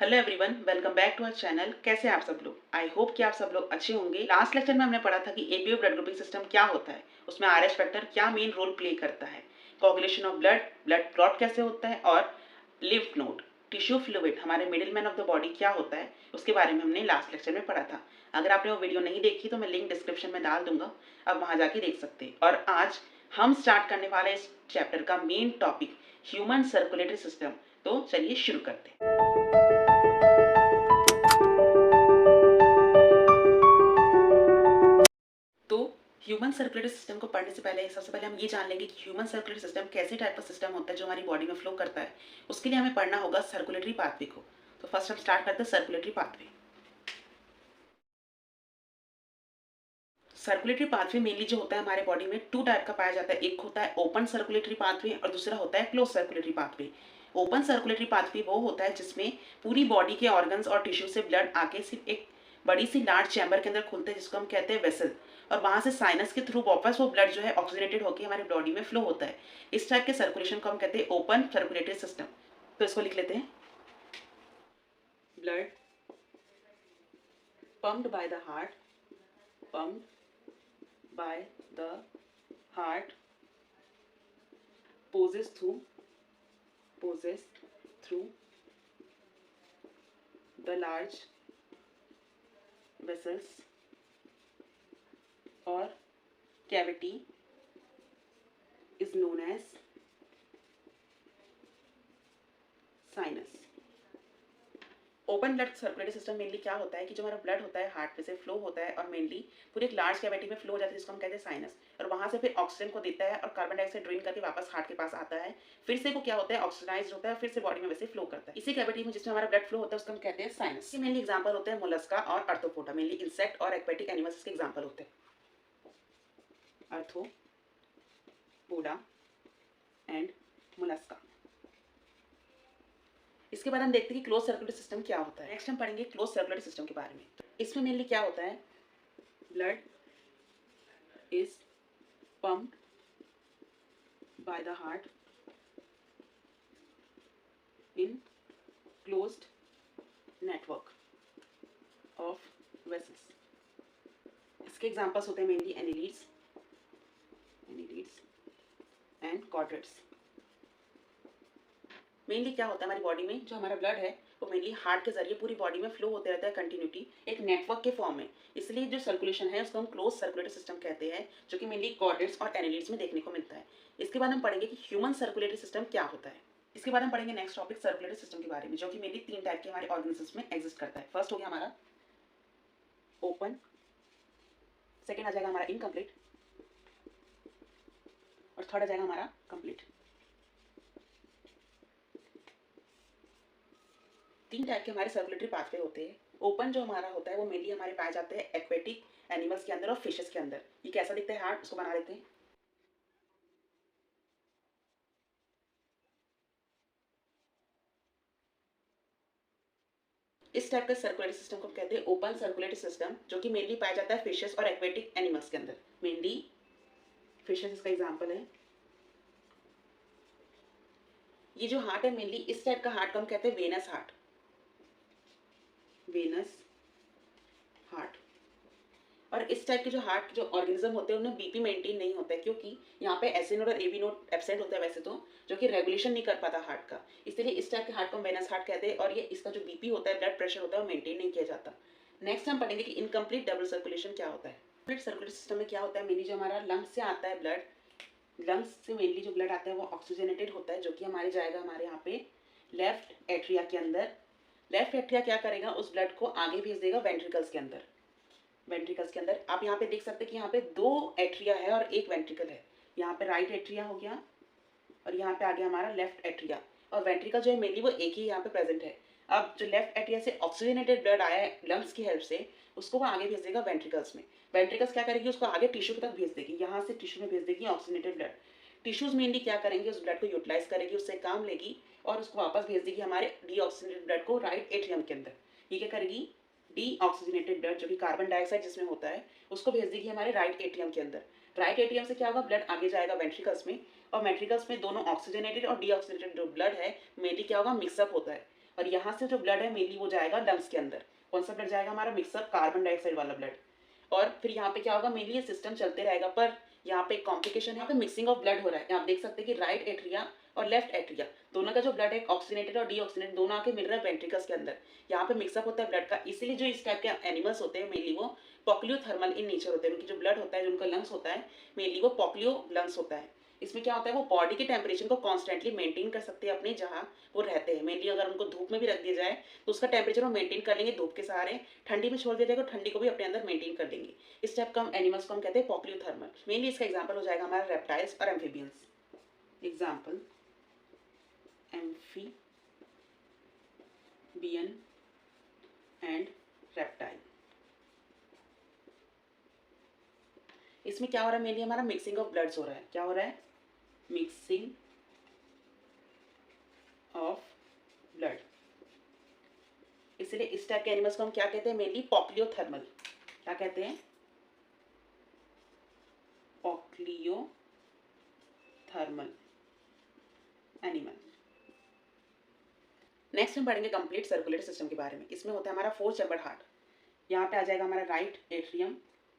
Hello everyone, welcome back to our channel. कैसे हैं आप सब लोग? आई होप कि आप सब लोग अच्छे होंगे। लास्ट लेक्चर में हमने पढ़ा था कि एबीओ ब्लड ग्रुपिंग सिस्टम क्या होता है, उसमें आरएच फैक्टर क्या मेन रोल प्ले करता है, कोagulation ऑफ ब्लड, ब्लड क्लॉट कैसे होता है और लिम्फ नोड, टिश्यू फ्लूइड, हमारे middle man of the body क्या होता है, उसके बारे में हमने लास्ट लेक्चर में पढ़ा था। अगर आपने वो वीडियो नहीं देखी तो मैं लिंक डिस्क्रिप्शन में डाल दूंगा, आप वहाँ जाके देख सकते हैं। और आज हम स्टार्ट करने वाले इस चैप्टर का main topic human circulatory system. तो चलिए शुरू करते हैं। तो ह्यूमन सर्कुलेटरी सिस्टम को पढ़ने से पहले सबसे पहले हम ये जान लेंगे कि ह्यूमन सर्कुलेटरी सिस्टम कैसे टाइप का सिस्टम होता है जो हमारी बॉडी में फ्लो करता है। उसके लिए हमें पढ़ना होगा सर्कुलेटरी पाथवे को। तो फर्स्ट हम स्टार्ट करते हैं circulatory pathway. Circulatory pathway mainly जो होता है हमारे बॉडी में टू टाइप का पाया जाता है। एक होता है ओपन सर्कुलेटरी पाथवे और दूसरा होता है close circulatory pathway. Open circulatory pathway वो होता है जिसमें पूरी बॉडी के ऑर्गन्स और टिश्यू से ब्लड आके सिर्फ एक बड़ी सी लार्ज चैम्बर के अंदर खुलते हैं जिसको हम कहते हैं वेसल, और वहां से साइनस के थ्रू वापस वो ब्लड जो है ऑक्सीजनेटेड होकर हमारी बॉडी में फ्लो होता है। इस टाइप के सर्कुलेशन को हम कहते हैं ओपन सर्कुलेटरी सिस्टम। तो इसको लिख लेते हैं, blood pumped by the heart, pumped by the heart passes through the large vessels or cavity is known as sinus। Open blood circulatory system mainly क्या होता है कि जो हमारा ब्लड होता है हार्ट पे से फ्लो होता है और मेनली पूरी एक लार्ज कैविटी में फ्लो हो जाता है जिसको हम कहते हैं साइनस, और वहां से फिर ऑक्सीजन को देता है और कार्बन डाइऑक्साइड ड्रेन करके वापस हार्ट के पास आता है। फिर से वो क्या होता है, ऑक्सीजनाइज्ड होता है, फिर से बॉडी में वैसे फ्लो करता है। इसी कैविटी में जिसमें हमारा ब्लड फ्लो होता है उसको हम कहते हैं साइनस। मेनली एग्जाम्पल होते हैं मोलस्का और अर्थोपोडा, मेनली इंसेक्ट और एक्वेटिक एनिमल्स के एग्जाम्पल होते हैं, अर्थोपोडा एंड मोलस्का। इसके बाद हम देखते हैं कि क्लोज सर्कुलेटरी सिस्टम क्या होता है। नेक्स्ट हम पढ़ेंगे क्लोज सर्कुलेटरी सिस्टम के बारे में। तो इसमें मेनली क्या होता है, blood is pumped by the heart in closed network of vessels. इसके एग्जांपल्स होते हैं mainly annelids and chordates. Mainly क्या होता है हमारी बॉडी में जो हमारा ब्लड है वो मेनली हार्ट के जरिए पूरी बॉडी में फ्लो होते रहता है कंटिन्यूटी एक नेटवर्क के फॉर्म में, इसलिए जो सर्कुलेशन है उसको हम क्लोज सर्कुलेटरी सिस्टम कहते हैं, जो कि मेनली कॉर्डेट्स और एनिलीड्स में देखने को मिलता है। इसके बाद हम पढ़ेंगे कि ह्यूमन सर्कुलेटरी सिस्टम क्या होता है। इसके बाद हम पढ़ेंगे नेक्स्ट टॉपिक सर्कुलेटरी सिस्टम के बारे में, जो कि मेनली तीन टाइप के हमारे ऑर्गेनिजम्स में एग्जिस्ट करता है। फर्स्ट हो गया हमारा ओपन, सेकेंड आ जाएगा हमारा इनकम्प्लीट और थर्ड आ जाएगा हमारा कंप्लीट। तीन टाइप के हमारे सर्कुलेटरी पाथवे होते हैं। ओपन जो हमारा होता है वो मेनली हमारे पाए जाते हैं एक्वेटिक एनिमल्स के अंदर और फिशेस के अंदर। ये कैसा दिखता है हार्ट, उसको बना देते हैं। इस टाइप का सर्कुलेटरी सिस्टम को कहते हैं ओपन सर्कुलेटरी सिस्टम, जो कि मेनली पाया जाता है फिशेस और एक्वेटिक एनिमल्स के अंदर। मेनली फिशेस इसका एग्जाम्पल है। ये जो हार्ट है मेनली इस टाइप का हार्ट को हम कहते हैं वेनस हार्ट, वेनस हार्ट। और इस टाइप के जो हार्ट जो ऑर्गेनिज्म होते हैं उनमें बीपी मेंटेन नहीं होता है, क्योंकि यहाँ पे एसए नोड और एबी नोड एब्सेंट होता है वैसे तो, जो कि रेगुलेशन नहीं कर पाता हार्ट का। इसलिए इस टाइप के हार्ट को हम वेनस हार्ट कहते हैं, और ये इसका जो बीपी होता है, ब्लड प्रेशर होता है, वो मेंटेन नहीं किया जाता। नेक्स्ट हम पढ़ेंगे कि इनकम्प्लीट डबल सर्कुलेशन क्या होता है। कंप्लीट सर्कुलेटरी सिस्टम में क्या होता है, मेनली जो हमारा लंग्स से आता है ब्लड, लंग्स से मेनली जो ब्लड आता है वो ऑक्सीजनेटेड होता है, जो कि हमारे जाएगा हमारे यहाँ पे लेफ्ट एट्रिया के अंदर। लेफ्ट एट्रिया क्या करेगा, उस ब्लड को आगे भेज देगा वेंट्रिकल्स के अंदर। वेंट्रिकल्स के अंदर आप यहाँ पे देख सकते हैं कि यहाँ पे दो एट्रिया है और एक वेंट्रिकल है। यहाँ पे राइट एट्रिया हो गया और यहाँ पे आ गया हमारा लेफ्ट एट्रिया, और वेंट्रिकल जो है मेनली वो एक ही यहाँ पे प्रेजेंट है। अब जो लेफ्ट एट्रिया से ऑक्सीजनेटेड ब्लड आया है लंग्स की हेल्प से, उसको वो आगे भेज देगा वेंट्रिकल्स में। वेंट्रिकल्स क्या करेगी, उसको आगे टिश्यू तक भेज देगी, यहाँ से टिश्यू में भेज देगी ऑक्सीजनेटेड ब्लड। टिश्यूज मेनली क्या करेंगे, उस ब्लड को यूटिलाइज करेगी, उससे काम लेगी और उसको वापस भेज देगी हमारे डीऑक्सीजनेटेड ब्लड को राइट एट्रियम के अंदर। ये क्या करेगी, डीऑक्सीजनेटेड ब्लड जो कि कार्बन डाइऑक्साइड जिसमें होता है उसको भेज देगी हमारे राइट एट्रियम के अंदर। राइट एट्रियम से क्या होगा, ब्लड आगे जाएगा वेंट्रिकल्स में, और वेंट्रिकल्स में दोनों ऑक्सीजनेटेड और डीऑक्सीजनेटेड जो ब्लड है मेनली क्या होगा, मिक्सअप होता है। और यहाँ से जो ब्लड है मेनली वो जाएगा लंग्स के अंदर। कौन सा ब्लड जाएगा हमारा? मिक्सअप कार्बन डाइऑक्साइड वाला ब्लड। और फिर यहाँ पे क्या होगा, मेनली ये सिस्टम चलते रहेगा, पर यहाँ पे कॉम्प्लिकेशन है, तो मिक्सिंग ऑफ ब्लड हो रहा है। आप देख सकते हैं कि राइट एट्रिया और लेफ्ट एट्रिया दोनों का जो ब्लड है ऑक्सीनेटेड और डीऑक्सीनेटेड दोनों आके मिल रहा है वेंट्रिकल्स के अंदर। यहाँ पे मिक्सअप होता है ब्लड का, इसीलिए जो इस टाइप के एनिमल्स होते हैं मेनली वो पॉक्लियोथर्मल इन नेचर होते हैं। उनकी जो ब्लड होता है, जो उनका लंग्स होता है मेनली वो पॉक्लियो लंग्स होता है। इसमें क्या होता है, वो बॉडी के टेम्परेचर को कॉन्स्टेंटली मेंटेन कर सकते हैं अपने जहाँ वो रहते हैं। मेनली अगर उनको धूप में भी रख दिया जाए तो उसका टेम्परेचर वो मेंटेन कर लेंगे धूप के सहारे। ठंडी में छोड़ दिया जाएगा तो ठंडी को भी अपने अंदर मेंटेन कर लेंगे। इस टाइप का एनिमल्स को हम कहते हैं पॉक्लियोथर्मल। मेनली इसका एग्जाम्पल हो जाएगा हमारा रेप्टाइल्स और amphibians. Example amphibian and reptile. इसमें क्या हो रहा है, मेनली हमारा मिक्सिंग ऑफ ब्लड्स हो रहा है। क्या हो रहा है? Mixing of blood. इसलिए इस टाइप के एनिमल्स को हम क्या कहते हैं, मेनली पॉक्लियोथर्मल। क्या कहते हैं? पॉक्लियोथर्मल एनिमल। नेक्स्ट हम पढ़ेंगे कंप्लीट सर्कुलेटरी सिस्टम के बारे में। इसमें होता है हमारा 4 चैम्बर हार्ट। यहाँ पे आ जाएगा हमारा राइट एट्रियम,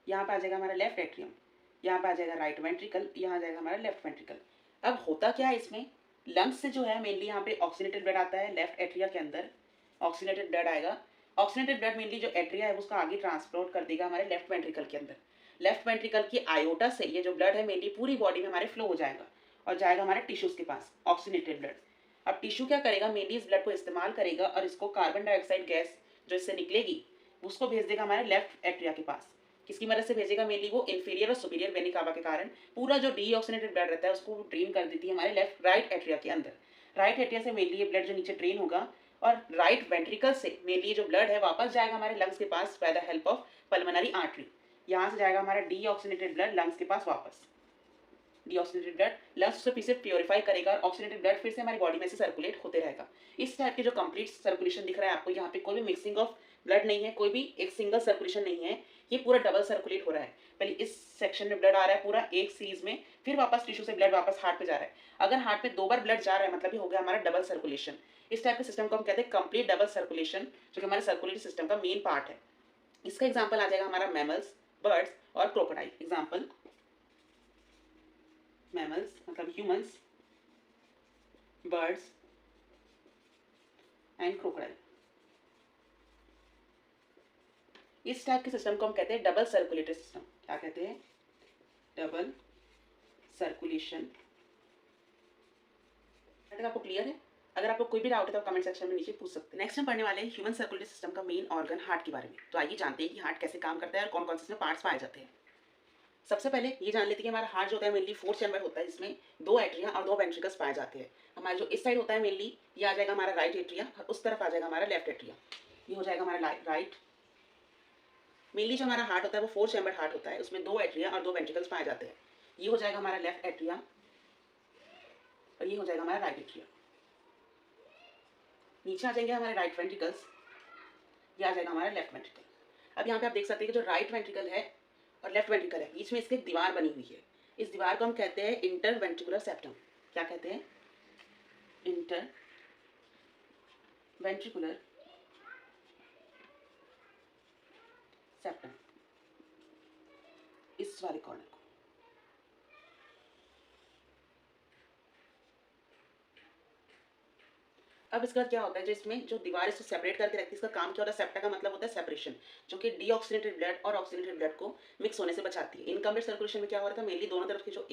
यहाँ पे आ जाएगा हमारा लेफ्ट एट्रियम, यहाँ पे आ जाएगा राइट वेंट्रिकल, यहाँ आ जाएगा हमारा लेफ्ट वेंट्रिकल। अब होता क्या है इसमें, लंग्स से जो है मेनली यहाँ पे ऑक्सीनेटेड ब्लड आता है। लेफ्ट एट्रिया के अंदर ऑक्सीनेटेड ब्लड आएगा। ऑक्सीनेटेड ब्लड मेनली जो एट्रिया है उसका आगे ट्रांसपोर्ट कर देगा हमारे लेफ्ट वेंट्रिकल के अंदर। लेफ्ट वेंट्रिकल की आयोटा से ये जो ब्लड है मेनली पूरी बॉडी में हमारे फ्लो हो जाएगा और जाएगा हमारे टिश्यूज के पास, ऑक्सीनेटेड ब्लड। अब टिश्यू क्या करेगा, मेनली इस ब्लड को इस्तेमाल करेगा और इसको कार्बन डाइऑक्साइड गैस जो इससे निकलेगी उसको भेज देगा हमारे लेफ्ट एट्रिया के पास। किसकी मदद से भेजेगा, मेनली वो इंफीरियर और सुपीरियर वेनी कावा के कारण पूरा जो डीऑक्सीनेटेड ब्लड रहता है उसको ड्रेन कर देती है हमारे लेफ्ट राइट एट्रिया के अंदर। राइट एट्रिया से मेनली ये ब्लड जो नीचे ड्रेन होगा और राइट वेंट्रिकल से मेनली जो ब्लड है वापस जाएगा हमारे लंग्स के पास by the help of pulmonary artery. यहाँ से जाएगा हमारा डीऑक्सीनेटेड ब्लड लंग्स के पास वापस। डीऑक्सीनेटेड ब्लड लंग्स से फिर से प्योरीफाई करेगा और ऑक्सीनेटेड ब्लड फिर से हमारी बॉडी में से सर्कुलेट होते रहेगा। इस टाइप के जो कंप्लीट सर्कुलेशन दिख रहा है आपको, यहाँ पे कोई भी मिक्सिंग ऑफ ब्लड नहीं है, कोई भी एक सिंगल सर्कुलेशन नहीं है, ये पूरा डबल सर्कुलेट हो रहा है। पहले इस सेक्शन में ब्लड आ रहा है पूरा एक सीरीज में, फिर वापस टिश्यू से ब्लड वापस हार्ट पे जा रहा है। अगर हार्ट में 2 बार ब्लड जा रहा है मतलब ये हो गया हमारा डबल सर्कुलेशन। इस टाइप के सिस्टम को हम कहते हैं कंप्लीट डबल सर्कुलेशन, जो कि हमारे सर्कुलेटरी सिस्टम का मेन पार्ट है। इसका एग्जाम्पल आ जाएगा हमारा मैमल्स, बर्ड्स और क्रोकोडाइल। एग्जाम्पल मैमल्स मतलब ह्यूमंस, बर्ड्स एंड क्रोकोडाइल। इस टाइप के सिस्टम को हम कहते हैं डबल सर्कुलेटरी सिस्टम। क्या कहते हैं? Double circulation. आपको क्लियर है? अगर आपको कोई भी डाउट है तो कमेंट सेक्शन में नीचे पूछ सकते हैं। नेक्स्ट हम पढ़ने वाले हैं ह्यूमन सर्कुलेटरी सिस्टम का मेन ऑर्गन हार्ट के बारे में। तो आइए जानते हैं कि हार्ट कैसे काम करता है और कौन कौन से इसमें पार्ट्स पाए जाते हैं। सबसे पहले ये जान लेते हैं कि हमारा हार्ट जो होता है मेनली 4 चैम्बर होता है, जिसमें 2 एट्रिया और 2 वेंट्रिकल्स पाए जाते हैं। हमारा जो इस साइड होता है मेनली ये आ जाएगा हमारा राइट एट्रिया और उस तरफ आ जाएगा हमारा लेफ्ट एट्रिया। ये हो जाएगा हमारा राइट। मेनली जो हमारा हार्ट होता है वो 4 चैम्बर हार्ट होता है, उसमें 2 एट्रिया और 2 वेंट्रिकल्स पाए जाते हैं। ये हो जाएगा हमारा लेफ्ट एट्रिया और ये हो जाएगा हमारा राइट एट्रिया। नीचे आ जाएंगे हमारे राइट वेंट्रिकल्स, ये आ जाएगा हमारा लेफ्ट वेंट्रिकल। अब यहाँ पे आप देख सकते हैं कि जो राइट वेंट्रिकल है और लेफ्ट वेंट्रिकल है बीच में इसके एक दीवार बनी हुई है। इस दीवार को हम कहते हैं इंटर वेंट्रिकुलर सेप्टम। क्या कहते हैं? Inter ventricular septum. इस वाले कॉर्नर को अब इसका क्या होता है, जो इसमें जो दीवार इसको सेपरेट करके रखती है, इसका काम क्या होता है? सेप्टा का मतलब होता है सेपरेशन, जो कि डीऑक्सीनेटेड ब्लड और ऑक्सीनेटेड ब्लड को मिक्स होने से बचाती है। इनकम्प्लीट सर्कुलेशन में क्या हो रहा था, मेनली दोनों तरफ के जो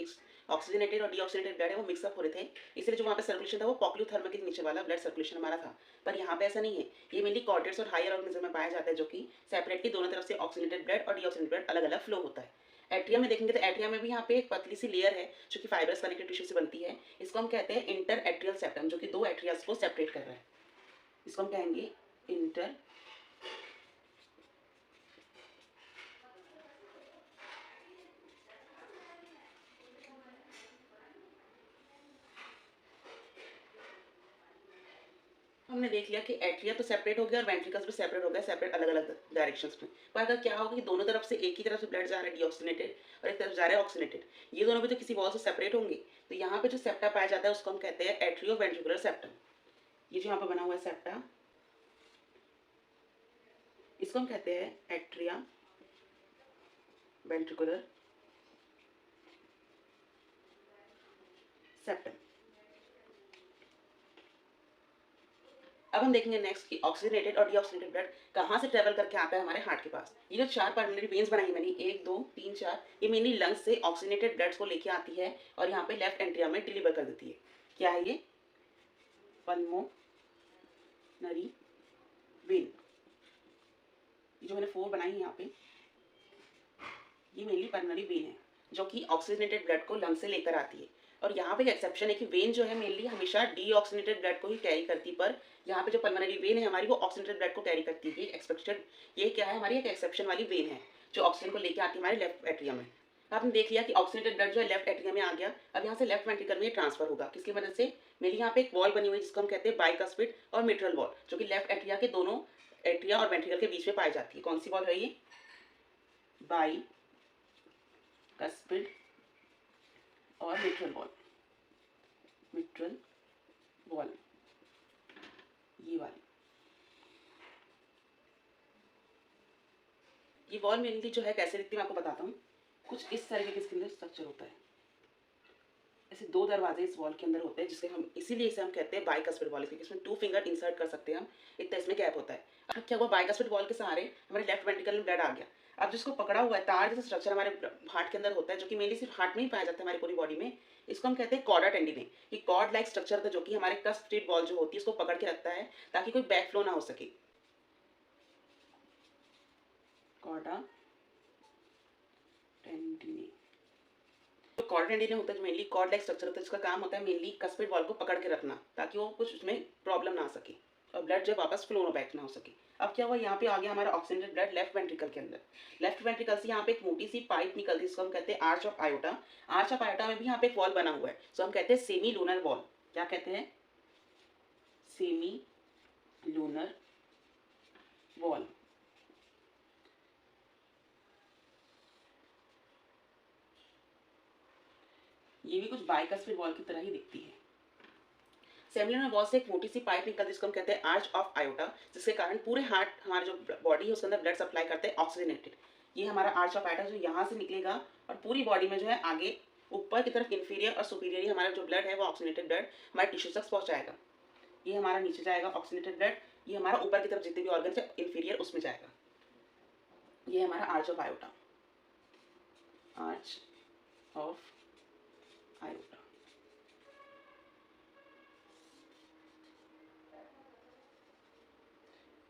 ऑक्सीजनेटेड और डीऑक्सीनेटेड ब्लड है वो मिक्सअप हो रहे थे, इसलिए जो वहाँ पे सर्कुलेशन था वो पॉक्लियोथर्मल के नीचे वाला ब्लड सर्कुलेशन हमारा था। पर यहाँ पे ऐसा नहीं है, ये मेनली कॉर्डेट्स और हायर ऑर्गेनिज्म में पाया जाता है, जो कि सेपरेटली दोनों तरफ से ऑक्सीनेटेड ब्लड और डीऑक्सीनेटेड ब्लड अलग अलग फ्लो होता है। एट्रिया में देखेंगे तो एट्रिया में भी यहाँ पे एक पतली सी लेयर है जो कि फाइब्रस कनेक्टिव टिश्यू से बनती है। इसको हम कहते हैं इंटर एट्रियल सेप्टम, जो कि 2 एट्रियाज को सेपरेट कर रहा है। इसको हम कहेंगे इंटर हमने देख लिया कि एट्रिया तो सेपरेट हो गया और वेंट्रिकल्स भी सेपरेट हो गया, सेपरेट अलग अलग डायरेक्शंस में। पर अगर क्या होगा कि दोनों तरफ से एक ही तरफ से ब्लड जा रहा है डीऑक्सीनेटेड और एक तरफ जा रहा है ऑक्सीनेटेड, ये दोनों भी तो किसी वॉल से सेपरेट होंगे, तो यहाँ पे जो सेप्टा पाया जाता है उसको हम कहते हैं एट्रियो वेंट्रिकुलर सेप्टम। ये जो यहाँ पे बना हुआ है सेप्टा, इसको हम कहते हैं एट्रिया वेंट्रिकुलर सेप्टम। अब हम देखेंगे नेक्स्ट कि ऑक्सीजनेटेड और डीऑक्सीजनेटेड ब्लड कहाँ से ट्रेवल करके आता है हमारे हार्ट के पास। ये जो 4 पल्मोनरी वेन्स बनाई मैंने 1 2 3 4, ये मेनली लंग्स से ऑक्सीजनेटेड ब्लड्स को लेके आती है और यहाँ पे लेफ्ट एंट्रियम में डिलीवर कर देती है। क्या है ये? Pulmonary vein. ये जो मैंने 4 बनाई है यहाँ पे, ये मेनली पल्मोनरी वेन है जो कि ऑक्सीजनेटेड ब्लड को लंग से लेकर आती है। और यहाँ पे एक एक्सेप्शन है कि वेन जो है मेनली हमेशा डीऑक्सीजनेटेड ब्लड को ही कैरी करती, पर यहाँ पे जो पल्मोनरी वेन है हमारी वो ऑक्सीजनेटेड ब्लड को कैरी करती है। एक्सपेक्टेड ये क्या है, हमारी एक एक्सेप्शन वाली वेन है जो ऑक्सीजन को लेकर आती है हमारे लेफ्ट एट्रियम में। आपने देख लिया कि ऑक्सीजनेटेड ब्लड जो है लेफ्ट एट्रियम में आ गया। अब यहाँ से लेफ्ट वेंट्रिकल में ट्रांसफर होगा, किसकी मदद से? मेरी यहाँ पे एक वॉल बनी हुई है जिसको हम कहते हैं बाइकस्पिड और मिट्रल वॉल, जो कि लेफ्ट एट्रिया के दोनों एट्रिया और वेंट्रिकल के बीच में पाई जाती है। कौन सी वॉल है ये? बाइकस्पिड और मिट्रल वॉल। मिट्रल वॉल ये वाली, ये वॉल मेनली जो है कैसे दिखती है मैं आपको बताता हूँ। कुछ इस तरीके के इसके अंदर स्ट्रक्चर होता है। ऐसे 2 दरवाजे इस वॉल के अंदर होते हैं जिसके हम इसीलिए इसे हम कहते हैं बाइकस्पिड वॉल, क्योंकि इसमें 2 फिंगर इंसर्ट कर सकते हैं हम, इतना इसमें गैप होता है। अब क्या हुआ, बाइकस्पिड वॉल के सहारे हमारे लेफ्ट वेंट्रिकल में ब्लड आ गया। अब जिसको पकड़ा हुआ है तार जैसा स्ट्रक्चर हमारे हार्ट के अंदर होता है, जो कि मेनली सिर्फ हार्ट में ही पाया जाता है हमारी पूरी बॉडी में, इसको हम कहते हैं कॉर्डा टेंडिने। ये कॉर्ड लाइक स्ट्रक्चर होता है जो कि हमारे कस्पिड वॉल जो होती है उसको पकड़ के रखता है ताकि कोई बैक फ्लो ना हो सके। कॉर्डा टेंडिने, तो कॉर्ड टेंडिने होता है जो मेनली कॉर्ड लाइक स्ट्रक्चर होता है जिसका काम होता है मेनली कस्पिड वॉल को पकड़ के रखना ताकि वो कुछ उसमें प्रॉब्लम ना आ सके और ब्लड जो वापस फ्लो बैक ना हो सके। अब क्या हुआ, यहाँ पे आ गया हमारा ऑक्सीजनेटेड ब्लड लेफ्ट वेंट्रिकल के अंदर। लेफ्ट वेंट्रिकल से यहाँ पे एक मोटी सी पाइप निकलती है जिसको हम कहते हैं arch of iota. Arch of iota में भी यहाँ पे एक वॉल बना हुआ है सो हम कहते हैं सेमी लूनर वॉल। क्या कहते हैं? Semi lunar wall. ये भी कुछ बाइकस्पिड वॉल की तरह ही दिखती है। सेमिलर वॉल से एक मोटी सी पाइप निकलती है जिसको हम कहते हैं आर्च ऑफ आयोटा, जिसके कारण पूरे हार्ट हमारा जो बॉडी है उसके अंदर ब्लड सप्लाई करते हैं ऑक्सीजनेटेड। ये हमारा आर्च ऑफ आयोटा जो यहाँ से निकलेगा और पूरी बॉडी में जो है आगे ऊपर की तरफ इंफीरियर और सुपीरियर हमारा जो ब्लड है वो ऑक्सीजनेटेड ब्लड हमारे टिश्यू तक पहुँचाएगा। ये हमारा नीचे जाएगा ऑक्सीजनेटेड ब्लड, ये हमारा ऊपर की तरफ जितने भी ऑर्गन है इंफीरियर उसमें जाएगा। ये हमारा arch of iota, arch of iota.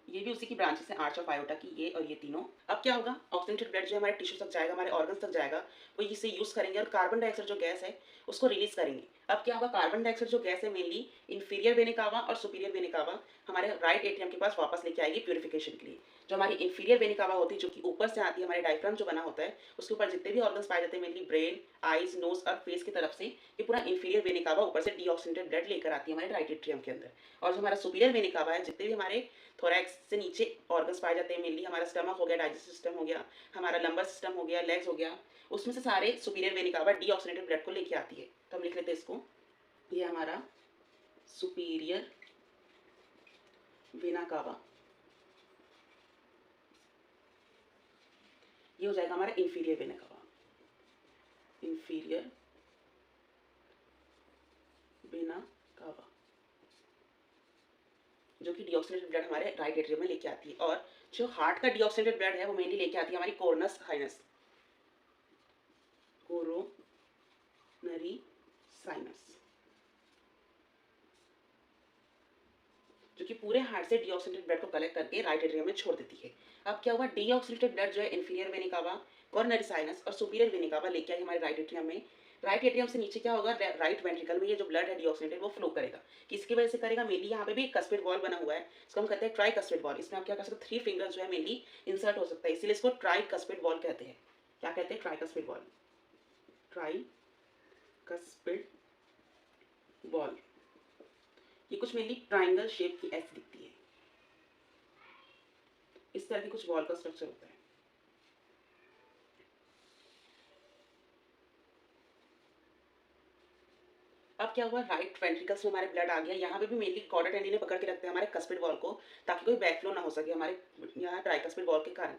ये भी उसी की ब्रांचेस है आर्च ऑफ आयोटा की, ये और ये तीनों। अब क्या होगा, ऑक्सीजनेटेड ब्लड जो हमारे टिश्यू तक जाएगा, हमारे ऑर्गन्स तक जाएगा, वो इसे यूज करेंगे और कार्बन डाइऑक्साइड जो गैस है उसको रिलीज करेंगे। अब क्या होगा, कार्बन डाइऑक्साइड जो गैस है मेनली इंफीरियर वेना कावा और सुपीरियर वेना कावा हमारे राइट एट्रियम के पास वापस लेके आएगी प्यूरिफिकेशन के लिए। जो हमारी इंफीरियर वेना कावा होती है जो कि ऊपर से आती है, हमारे डायफ्राम जो बना होता है उसके ऊपर जितने भी ऑर्गन्स पाए जाते हैं मेनली ब्रेन, आईज, नोज और फेस की तरफ से, ये पूरा इंफीरियर वेना कावा ऊपर से डीऑक्सीजनेटेड ब्लड लेकर आती है हमारे राइट एट्रियम के अंदर। और जो हमारा सुपीरियर वेना कावा है, जितने भी हमारे थोरैक्स से नीचे ऑर्गन्स पाए जाते हैं मेनली हमारा स्टमक हो गया, डाइजेस्टिव सिस्टम हो गया, हमारा लंबर सिस्टम हो गया, लेग्स हो गया, उसमें से सारे superior vena cava deoxygenated blood को लेके आती है। तो हम लिख लेते हैं इसको, ये हमारा सुपीरियर वेना कावा, ये हो जाएगा हमारा inferior vena cava, inferior vena cava, जो कि डीऑक्सीजनेटेड ब्लड हमारे राइट एट्रियम में लेके आती है। और जो हार्ट का डीऑक्सीजनेटेड ब्लड है वो मेनली लेके आती है हमारी कोरोनस साइनस, कोरोनरी साइनस, जो कि पूरे हार्ट से डीऑक्सीजनेटेड ब्लड को कलेक्ट करके राइट एट्रियम में छोड़ देती है। अब क्या हुआ, डीऑक्सीजनेटेड ब्लड जो है inferior vena cava, coronary sinus और सुपीरियर वेना कावा लेके आई हमारे राइट एट्रियम में। राइट एट्रियम से नीचे क्या होगा, राइट वेंट्रिकल में ये जो ब्लड है डीऑक्सीजनेटेड वो फ्लो करेगा। किसकी वजह से करेगा, मेनली यहाँ पे भी एक कस्पिड वॉल बना हुआ है, इसको हम कहते हैं ट्राई कस्पिड वॉल। इसमें आप क्या कर सकते हैं, 3 फिंगर्स जो है मेनली इंसर्ट हो सकता है, इसीलिए इसको ट्राई कस्पिड वॉल कहते हैं। क्या कहते हैं, try cuspid wall, try cuspid wall. ये कुछ मेनली ट्राइंगल शेप की ऐसी दिखती है, इस तरह की कुछ वॉल का स्ट्रक्चर होता है। अब अब क्या हुआ, राइट वेंट्रिकल्स में हमारे ब्लड आ गया, यहाँ पे भी मेनली कॉर्डा टेंडिने पकड़ के रखते हैं हमारे कस्पिड वॉल को, ताकि कोई बैकफ्लो ना हो सके हमारे यहाँ ट्राइकस्पिड वॉल के कारण।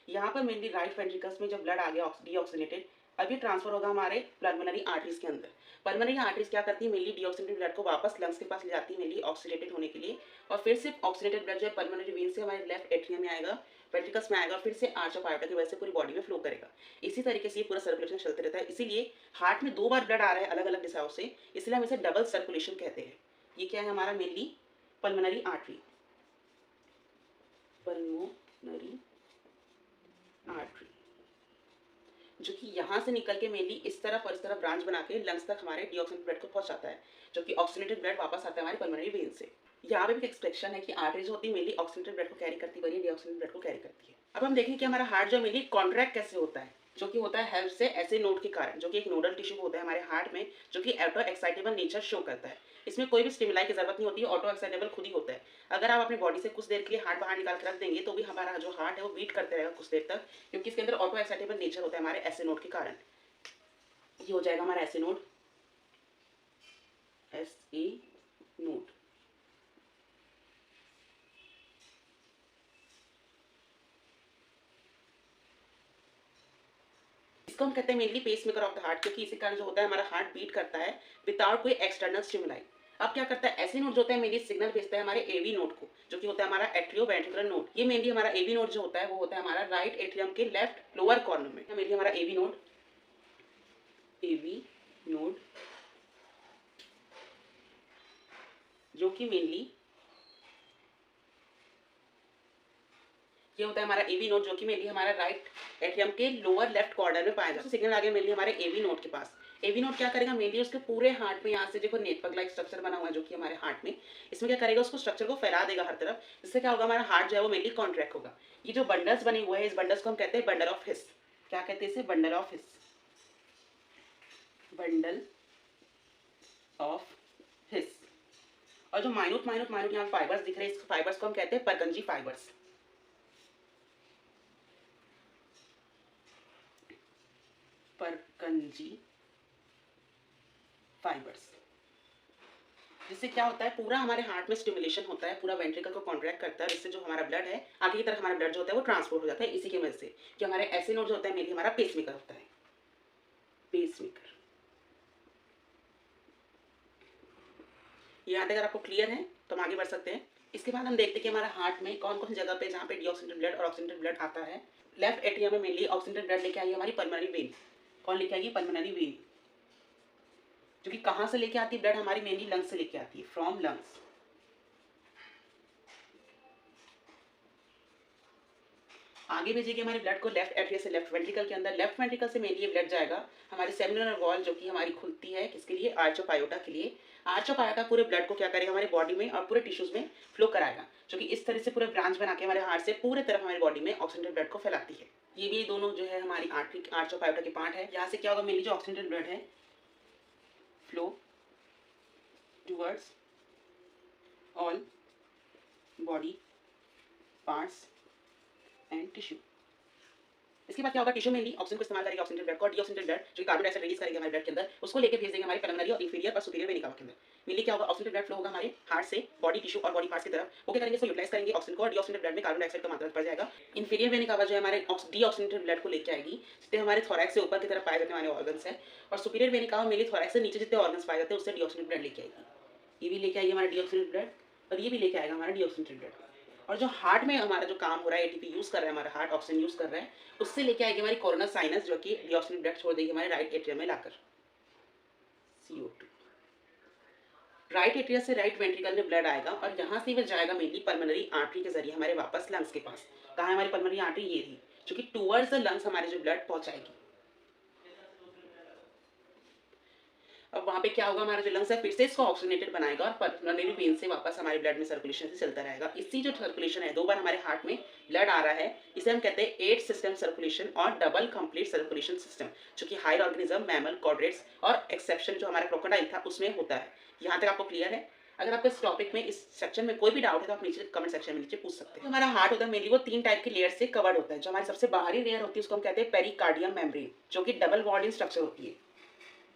यहाँ पर मेनली राइट वेंट्रिकल्स में जब ब्लड आ गया डीऑक्सीनेटेड, अभी ट्रांसफर होगा हमारे पल्मोनरी आर्टरीज के अंदर। पल्मोनरी आर्टरीज क्या करती है, मेनली डीऑक्सीनेटेड ब्लड को वापस लंग्स के पास ले जाती है, मेनली ऑक्सीडेटेड होने के लिए, और फिर से ऑक्सीडेटेड ब्लड जो है पल्मोनरी वेन से हमारे लेफ्ट एट्रियम में आएगा, वेंट्रिकल्स में आएगा, फिर से आर्च ऑफ आयोटा की वजह से पूरी बॉडी में फ्लो करेगा। इसी तरीके से ये पूरा सर्कुलेशन चलते रहता है, इसीलिए हार्ट में 2 बार ब्लड आ रहा है अलग अलग दिशाओं से, इसलिए हम इसे डबल सर्कुलेशन कहते हैं। ये क्या है हमारा, mainly pulmonary artery, pulmonary artery, जो कि यहाँ से निकल के मेनली इस तरफ और इस तरफ ब्रांच बना के लंग्स तक हमारे डीऑक्सीनेटेड ब्लड को पहुंचाता है, जो कि ऑक्सीनेटेड ब्लड वापस आता है हमारे पल्मोनरी वेन से। यहाँ पे भी एक्सप्रेशन है कि आर्टरीज होती है मेनली ऑक्सीनेटेड ब्लड को कैरी करती है, डीऑक्सीनेटेड ब्लड को कैरी करती है। अब हम देखें कि हमारा हार्ट जो मेनली कॉन्ट्रैक्ट कैसे होता है, जो कि होता है हेल्प से ऐसे नोड के कारण, जो कि एक नोडल टिश्यू होता है हमारे हार्ट में, जो कि ऑटो एक्साइटेबल नेचर शो करता है। इसमें कोई भी स्टिमुलाई की जरूरत नहीं होती है, ऑटो एक्साइटेबल खुद ही होता है। अगर आप अपनी बॉडी से कुछ देर के लिए हार्ट बाहर निकाल कर रख देंगे तो भी हमारा जो हार्ट है वो बीट करते रहेगा कुछ देर तक, क्योंकि इसके अंदर ऑटो एक्साइटेबल नेचर होता है हमारे ऐसे नोड के कारण। ये हो जाएगा हमारा ऐसे नोड, एस ए नोड। इसको हम कहते हैं mainly pacemaker of the heart, क्योंकि इसी कारण जो होता है हमारा हार्ट बीट करता है विदाउट कोई एक्सटर्नल स्टिमुलाई। अब क्या करता है, ऐसे नोड जो होता है मेनली सिग्नल भेजता है हमारे एवी नोड को, जो कि होता है हमारा एट्रियोवेंट्रिकुलर नोड। ये मेनली हमारा एवी नोड जो होता है वो होता है हमारा राइट एट्रियम के लेफ्ट लोअर कॉर्नर में, मेनली हमारा एवी नोड, एवी नोड जो कि मेनली ये होता है हमारा एवी नोड, जो कि मेनली हमारा राइट एट्रियम के लोअर लेफ्ट कॉर्नर में पाया जाता है। सिग्नल आ गया मेनली हमारे एवी नोड के पास। एवी नोड क्या करेगा, मेनली उसके पूरे हार्ट में, यहाँ से देखो नेटवर्क लाइक स्ट्रक्चर बना हुआ है जो कि हमारे हार्ट में, इसमें क्या करेगा, उसको स्ट्रक्चर को फैला देगा हर तरफ, जिससे क्या होगा, हमारा हार्ट जो है वो मेनली कॉन्ट्रैक्ट होगा। ये जो बंडल्स बने हुए हैं, इस बंडल्स को हम कहते हैं बंडल ऑफ हिस। क्या कहते हैं इसे, bundle of his, bundle of हिस। और जो माइन्यूट माइन्यूट माइन्यूट यहाँ फाइबर्स दिख रहे हैं, इस फाइबर्स को हम कहते हैं परकंजी फाइबर्स, परकंजी फाइबर्स। जिससे क्या होता है, पूरा हमारे हार्ट में स्टिमुलेशन होता है, पूरा वेंट्रिकल को कॉन्ट्रैक्ट करता है, जिससे जो हमारा ब्लड है आगे की तरफ हमारा ब्लड जो होता है वो ट्रांसपोर्ट हो जाता है। इसी की वजह से कि हमारे ऐसे नोड जो होता है मेनली हमारा पेसमेकर होता है, पेसमेकर। यहाँ तक अगर आपको क्लियर है तो हम आगे बढ़ सकते हैं। इसके बाद हम देखते हैं कि हमारा हार्ट में कौन कौन सी जगह पे जहाँ पे डीऑक्सीनेटेड ब्लड और ऑक्सीनेटेड ब्लड आता है। लेफ्ट एट्रियम में मेनली ऑक्सीनेटेड ब्लड लेके आई है हमारी पल्मोनरी वेन। कौन लेके आएगी, पल्मोनरी वेन, जो कि कहाँ से लेके आती है ब्लड, हमारी मेनली लंग्स से लेके आती है, फ्रॉम लंग्स। आगे भेजेगी हमारे ब्लड को लेफ्ट एट्रियम से लेफ्ट वेंट्रिकल के अंदर। लेफ्ट वेंट्रिकल से मेनली ये ब्लड जाएगा हमारी सेमिनल वॉल, जो कि हमारी खुलती है किसके लिए, आर्च ऑफ आयोटा के लिए। आर्च ऑफ आयोटा पूरे ब्लड को क्या करेगा, हमारे बॉडी में और पूरे टिश्यूज में फ्लो कराएगा, जो कि इस तरह से पूरे ब्रांच बना के हमारे हार्ट से पूरे तरफ हमारी बॉडी में ऑक्सीनेटेड ब्लड को फैलाती है। ये भी दोनों जो है हमारी आर्टरी, आर्च ऑफ आयोटा के पार्ट है। यहाँ से क्या होगा, मेनली जो ऑक्सीनेटेड ब्लड है flow towards all body parts and tissue. इसके बाद क्या होगा, टिश्यू मेनली ऑक्सीजन को इस्तेमाल करेगा ऑक्सीनेटेड ब्लड को, और डीऑक्सीनेटेड ब्लड जो कार्बन डाइऑक्साइड रिलीज करेगा हमारे ब्लड के अंदर, उसको लेके भेज देंगे हमारे पल्मोनरी और इंफीरियर और सुपीरियर वेनिका के अंदर। मेनली क्या होगा, ऑक्सीनेटेड ब्लड फ्लो होगा हमारे हार्ट से बॉडी टिश्यू और बॉडी पार्ट्स की तरफ। वो क्या करेंगे, इसको यूटिलाइज करेंगे ऑक्सीजन को, और डीऑक्सीनेटेड ब्लड में कार्बन डाइऑक्साइड का मात्रा बढ़ जाएगा। इंफीरियर वेनिका जो है हमारे डीऑक्सीनेटेड ब्लड को लेके आएगी, जितने हमारे थोरैक्स से ऊपर की तरफ पाए जाने वाले ऑर्गन्स है, और सुपीरियर वेनिका मेनली थोरैक्स से नीचे जितने ऑर्गन्स पाए जाते हैं उससे डीऑक्सीनेटेड ब्लड लेके आएगी। ये भी लेके आएगी हमारा डीऑक्सीनेटेड ब्लड, और ये भी लेके आएगा हमारा डीऑक्सीनेटेड ब्लड। और जो हार्ट में हमारा जो काम हो रहा है, एटीपी यूज कर रहा है हमारा हार्ट, ऑक्सीजन यूज कर रहा है, उससे लेके आएगी हमारी कोरोनर साइनस, जो कि डीऑक्सीनेटेड ब्लड छोड़ देगी हमारे राइट एट्रियम में लाकर, CO2। राइट एट्रियम से राइट वेंट्रिकल में ब्लड आएगा, और यहाँ से वह जाएगा मेनली पल्मोनरी आर्टरी के जरिए हमारे वापस लंग्स के पास। कहाँ है हमारी पल्मोनरी आर्टरी, ये थी, जो कि टूवर्ड्स द लंग्स हमारे जो ब्लड पहुंचाएगी। अब वहाँ पे क्या होगा, हमारा जो लंग्स है फिर से इसको ऑक्सीजनेटेड बनाएगा, और पल्मोनरी वेन से वापस हमारे ब्लड में सर्कुलेशन से चलता रहेगा। इसी जो सर्कुलेशन है, 2 बार हमारे हार्ट में ब्लड आ रहा है, इसे हम कहते हैं 8 सिस्टम सर्कुलेशन और डबल कंप्लीट सर्कुलेशन सिस्टम, जो कि हायर ऑर्गेनिज्म, मैमल, कॉर्डेट्स और एक्सेप्शन जो हमारा क्रोकोडाइल था उसमें होता है। यहाँ तक आपको क्लियर है? अगर आपको इस टॉपिक में, इस सेक्शन में कोई भी डाउट है तो आप नीचे कमेंट सेक्शन में नीचे पूछ सकते हैं। हमारा हार्ट होता है मेनली वो 3 टाइप की लेयर से कवर्ड होता है। जो हमारी सबसे बाहरी लेयर होती है उसको हम कहते हैं पेरिकार्डियम मेम्ब्रेन, जो कि डबल वॉल्ड इन स्ट्रक्चर होती है,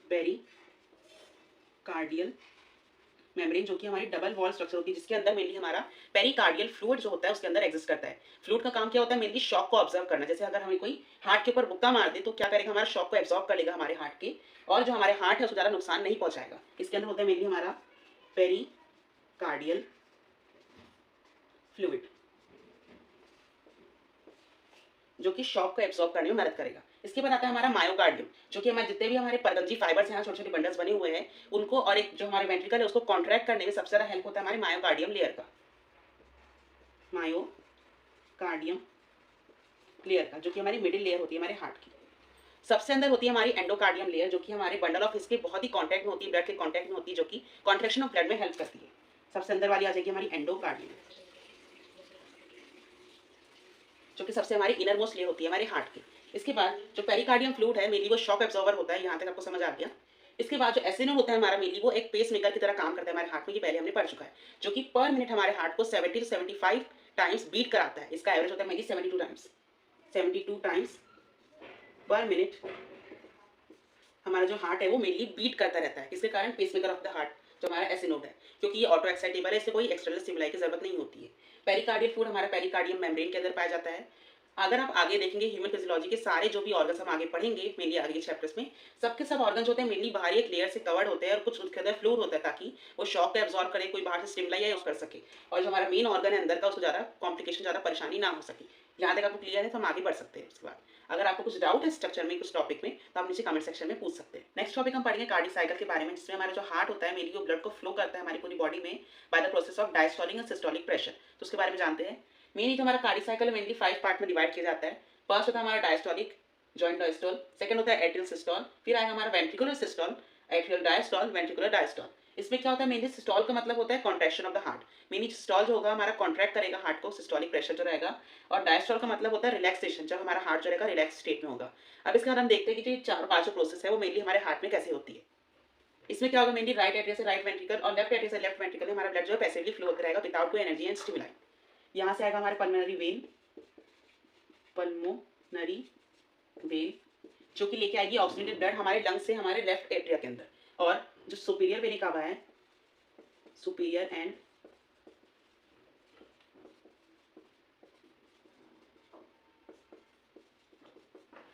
पेरी कार्डियल मेम्ब्रेन, जो कि हमारी डबल वॉल स्ट्रक्चर होती है, जिसके अंदर मेनली हमारा पेरिकार्डियल फ्लूइड जो होता है उसके अंदर एग्जिस्ट करता है। फ्लूइड का काम क्या होता है? मेनली शॉक को ऑब्जर्व करना। जैसे अगर हमें कोई हार्ट के ऊपर मुक्का मार दे तो क्या करेगा? हमारा शॉक को एब्जॉर्ब कर लेगा हमारे हार्ट के, और जो हमारे हार्ट है उसको ज़्यादा नुकसान नहीं पहुंचाएगा। इसके अंदर होता है मेनली हमारा पेरिकार्डियल फ्लूइड, जो कि शॉक को एब्जॉर्ब करने में मदद करेगा। इसके बाद आता है हमारा मायोकार्डियम, जो कि हमारे जितने भी हमारे परगंजी फाइबर्स हैं, छोटे छोटे बंडल्स बने हुए हैं, उनको और एक जो हमारे वेंट्रिकल है उसको कॉन्ट्रैक्ट करने में सबसे ज़्यादा हेल्प होता है हमारे मायोकार्डियम लेयर का। मायोकार्डियम लेयर का, जो कि हमारी मिडिल लेयर होती है हमारे हार्ट की। सबसे अंदर होती है हमारी एंडोकार्डियम लेयर, जो कि हमारे बंडल ऑफ इसके बहुत ही कांटेक्ट में होती है, ब्लड के कांटेक्ट में होती है, जो कि कॉन्ट्रैक्शन ऑफ ब्लड में हेल्प करती है। सबसे अंदर वाली आ जाएगी हमारी एंडोकार्डियम, जो कि सबसे हमारी इनर मोस्ट लेयर होती है हमारे हार्ट की। इसके बाद जो पेरिकार्डियम फ्लूइड है मेनली वो शॉक एब्जॉर्बर होता है, यहाँ तक आपको समझ आ गया। इसके बाद जो एसिनोड होता है हमारा मेनली वो एक पेस मेकर की तरह काम करता है हमारे हार्ट में, ये पहले हमने पढ़ चुका है, जो कि पर मिनट हमारे हार्ट को 70 से 75 टाइम्स बीट कराता है। इसका एवरेज होता है मेनली 72 टाइम्स, 72 टाइम्स पर मिनट हमारा जो हार्ट है वो मेनली बीट करता रहता है। इसके कारण पेसमेकर ऑफ द हार्ट जो हमारा एसिनोड है, क्योंकि ये ऑटो एक्साइटेबल है, इससे कोई एक्सटर्नल स्टिमुलाई की जरूरत नहीं होती है। पेरिकार्डियल फ्लूइड हमारा पेरिकार्डियम मेम्ब्रेन के अंदर पाया जाता है। अगर आप आगे देखेंगे ह्यूमन फिजियोलॉजी के सारे जो भी ऑर्गन्स हम आगे पढ़ेंगे मेनली आगे के चैप्टर्स में, सबके सब ऑर्गन्स होते हैं मेनली बाहरी एक लेयर से कवर्ड होते हैं, और कुछ उसके अंदर फ्लूइड होता है ताकि वो शॉक को एब्जॉर्ब करे, कोई बाहर से स्टिमुलाई यूज कर सके, और जो हमारा मेन ऑर्गन है अंदर का उसको ज़्यादा कॉम्प्लिकेशन, ज़्यादा परेशानी ना हो सके। यहाँ तक आपको क्लियर है तो हम आगे बढ़ सकते हैं। उसके बाद अगर आपको कुछ डाउट है स्ट्रक्चर में, कुछ टॉपिक में, तो आप नीचे कमेंट सेक्शन में पूछ सकते हैं। नेक्स्ट टॉपिक हम पढ़ेंगे कार्डियक साइकिल के बारे में, जिसमें हमारा जो हार्ट होता है मेनली वो ब्लड को फ्लो करता है हमारी पूरी बॉडी में by the process of diastolic and systolic pressure. तो उसके बारे में जानते हैं। मेनली जो हमारा कार्डियक साइकिल मेनली 5 पार्ट में डिवाइड किया जाता है। फर्स्ट होता है हमारा डायस्टोलिक जॉइंट डायस्टोल, सेकंड होता है एट्रियल सिस्टोल, फिर आएगा हमारा ventricular systole, atrial diastole, ventricular diastole. इसमें क्या होता है? मेनली सिस्टोल का मतलब होता है contraction of the heart. Mainly systole जो होगा हमारा कॉन्ट्रैक्ट करेगा हार्ट को, सिस्टोलिक प्रेशर जो रहेगा, और डायस्टोल का मतलब होता है रिलैक्सेशन, जब हमारा हार्ट जो रहेगा रिलैक्स स्टेट में होगा। अब इसके बाद हम देखते हैं कि जो चार पांचों प्रोसेस है वो मेनली हमारे हार्ट में कैसे होती है। इसमें क्या होगा? मेनली राइट एट्रिया से राइट वेंट्रिकल और लेफ्ट एट्रिया से लेफ्ट वेंट्रिकल हमारा ब्लड जो है पैसिवली फ्लो होता रहेगा विदाउट कोई एनर्जी एंड स्टिमुलाई। यहाँ से आएगा हमारे पल्मोनरी वेन, पल्मोनरी वेन जो कि लेके आएगी ऑक्सीजनेटेड ब्लड हमारे लंग से हमारे लेफ्ट एट्रिया के अंदर, और जो सुपीरियर वेनिक कावा है, सुपीरियर एंड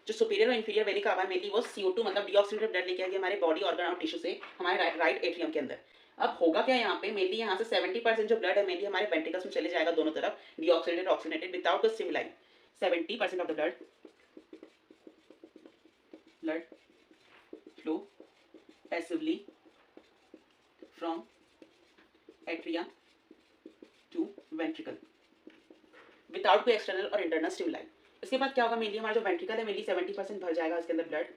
जो सुपीरियर और इंफीरियर वेनिक कावा है मेनली वो CO2 मतलब डीऑक्सीजनेटेड ब्लड लेके आएगी हमारे बॉडी ऑर्गन और टिश्यू से हमारे राइट एट्रियम के अंदर। अब होगा क्या यहाँ पे? मेनली यहाँ से 70% जो ब्लड है मेनली हमारे वेंट्रिकल्स में चले जाएगा दोनों तरफ, deoxygenated oxygenated without stimuli. 70% of the blood flow passively from atria to ventricle without कोई एक्सटर्नल और इंटरनल स्टिमुलाई। इसके बाद क्या होगा? मेनली हमारा जो वेंट्रिकल है मेनली 70% भर जाएगा इसके अंदर ब्लड।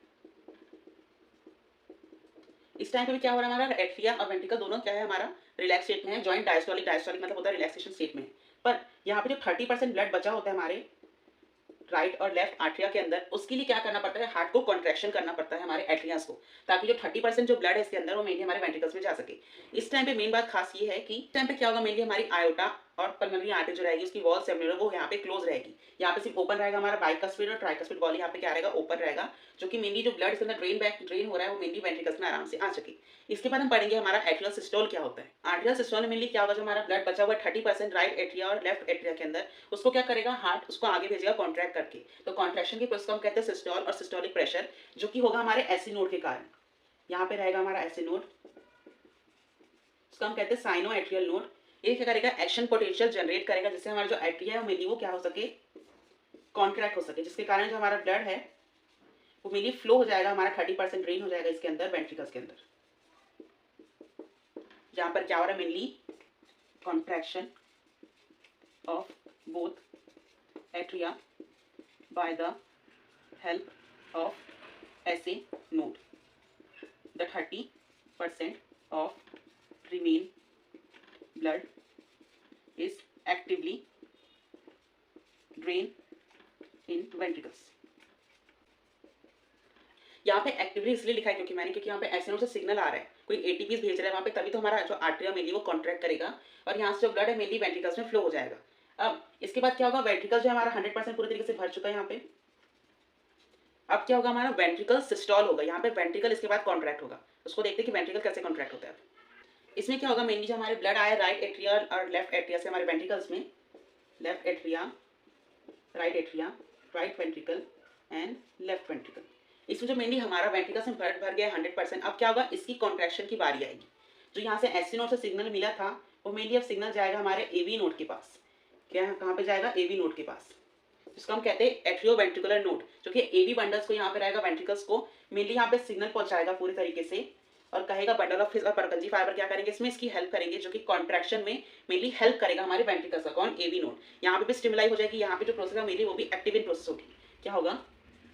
इस टाइम पे भी क्या हो रहा है? हमारा एट्रिया और वेंट्रिकल दोनों क्या है? हमारा रिलैक्स स्टेट में है, जॉइंट डायस्टोलिक, डायस्टोलिक मतलब होता है रिलैक्सेशन स्टेट में है। पर यहाँ पे जो 30% ब्लड बचा होता है हमारे राइट और लेफ्ट आर्टरिया के अंदर, उसके लिए क्या करना पड़ता है? हार्ट को कॉन्ट्रैक्शन करना पड़ता है हमारे एट्रियास को, ताकि जो 30% जो ब्लड है इसके अंदर वो मेनली हमारे वेंट्रिकल्स में जा सके। इस टाइम पे मेन बात खास ये है कि इस टाइम पे क्या होगा? मेनली हमारी आयोटा और पल्मोनरी आर्टरी जो रहेगी उसकी वॉल सेमिनर वो यहाँ पे क्लोज रहेगी। यहाँ पे सिर्फ ओपन रहेगा हमारा बाइकस्फीड और ट्राइकस्फीड वॉल, यहाँ पे क्या रहेगा? ओपन रहेगा, जो कि मेनली जो ब्लड इसके अंदर ड्रेन हो रहा है वो मेनली वेंट्रिकल्स में आराम से आ सके। इसके बाद हम पढ़ेंगे हमारा एट्रियल सिस्टोल क्या होता है। आर्टरियल सिस्टोल में मेनली क्या होगा? जो हमारा ब्लड बचा हुआ 30% राइट एट्रिया और लेफ्ट एट्रिया के अंदर, उसको क्या करेगा? हार्ट उसको आगे भेजेगा कॉन्ट्रैक्ट करके। तो कॉन्ट्रैक्शन की प्रोसेस को हम कहते हैं सिस्टोल और सिस्टोलिक प्रेशर, जो कि होगा हमारे एसिनोड के कारण। यहाँ पे रहेगा हमारा एसिनोड, उसको हम कहते हैं साइनो एट्रियल नोड। ये क्या करेगा? एक्शन पोटेंशियल जनरेट करेगा, जिससे हमारा जो एट्रिया है मेनली वो क्या हो सके? कॉन्ट्रैक्ट हो सके, जिसके कारण जो हमारा ब्लड है वो मेनली फ्लो हो जाएगा, हमारा 30% ड्रेन हो जाएगा इसके अंदर वेंट्रिकल्स के अंदर, जहाँ पर क्या हो रहा है? Mainly contraction of both atria by the help of SA node. The 30% of remain blood is actively drained in ventricles. यहाँ पे एक्टिवली इसलिए लिखा है क्योंकि यहाँ पे ऐसे नोड से सिग्नल आ रहा है, कोई ATPs भेज रहा है वहाँ पे, तभी तो हमारा जो आर्टरिया मेनली वो कॉन्ट्रैक्ट करेगा और यहाँ से जो ब्लड है मेनली वेंट्रिकल्स में फ्लो हो जाएगा। अब इसके बाद क्या होगा? वेंट्रिकल जो है हमारा 100% पूरे तरीके से भर चुका है यहाँ पे, अब क्या होगा, हमारा वेंट्रिकल सिस्टोल होगा, यहाँ पे वेंट्रिकल इसके बाद कॉन्ट्रैक्ट होगा। उसको देखते हैं कि वेंट्रिकल कैसे कॉन्ट्रैक्ट होता है। इसमें क्या होगा, मेनली जो हमारे ब्लड आया राइट एट्रिया और लेफ्ट एट्रिया से हमारे वेंट्रिकल्स में, left atria, right ventricle and left ventricle, इसमें जो मेनली हमारा वेंट्रिकल से ब्लड भर गया 100%। अब क्या होगा, इसकी कॉन्ट्रैक्शन की बारी आएगी। जो यहाँ से एससी नोड से सिग्नल मिला था वो मेनली अब सिग्नल जाएगा हमारे एवी नोड के पास। क्या, कहाँ पे जाएगा, एवी नोड के पास, जिसको हम कहते हैं एट्रियो वेंट्रिकुलर नोड, जो कि एवी बंडल्स को यहाँ पे रहेगा, वेंट्रिकल्स को मेनली यहाँ पे सिग्नल पहुंचाएगा पूरे तरीके से, और कहेगा बंडल ऑफ हिस और परकंजी फाइबर क्या करेंगे इसमें, इसकी हेल्प करेंगे, जो कि कॉन्ट्रैक्शन में मेनली हेल्प करेगा हमारे वेंट्रिकल्स का। कौन, एवी नोड। यहाँ पे भी स्टिमुलाई हो जाएगी, यहाँ पे जो प्रोसेस है मेनली वो भी एक्टिव इन प्रोसेस होगी। क्या होगा,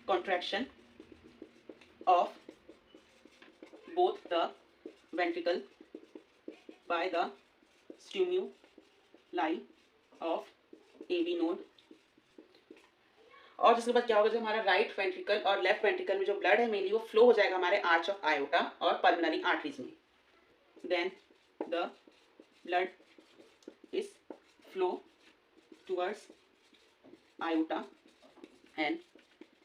contraction of both the ventricle by the stimuli of AV node. और जिसके बाद क्या होगा, जो हमारा राइट वेंट्रिकल और लेफ्ट वेंट्रिकल में जो ब्लड है मेनली वो फ्लो हो जाएगा हमारे आर्च ऑफ आयोटा और पल्मोनरी आर्टरीज में। Then the blood is flow towards aorta and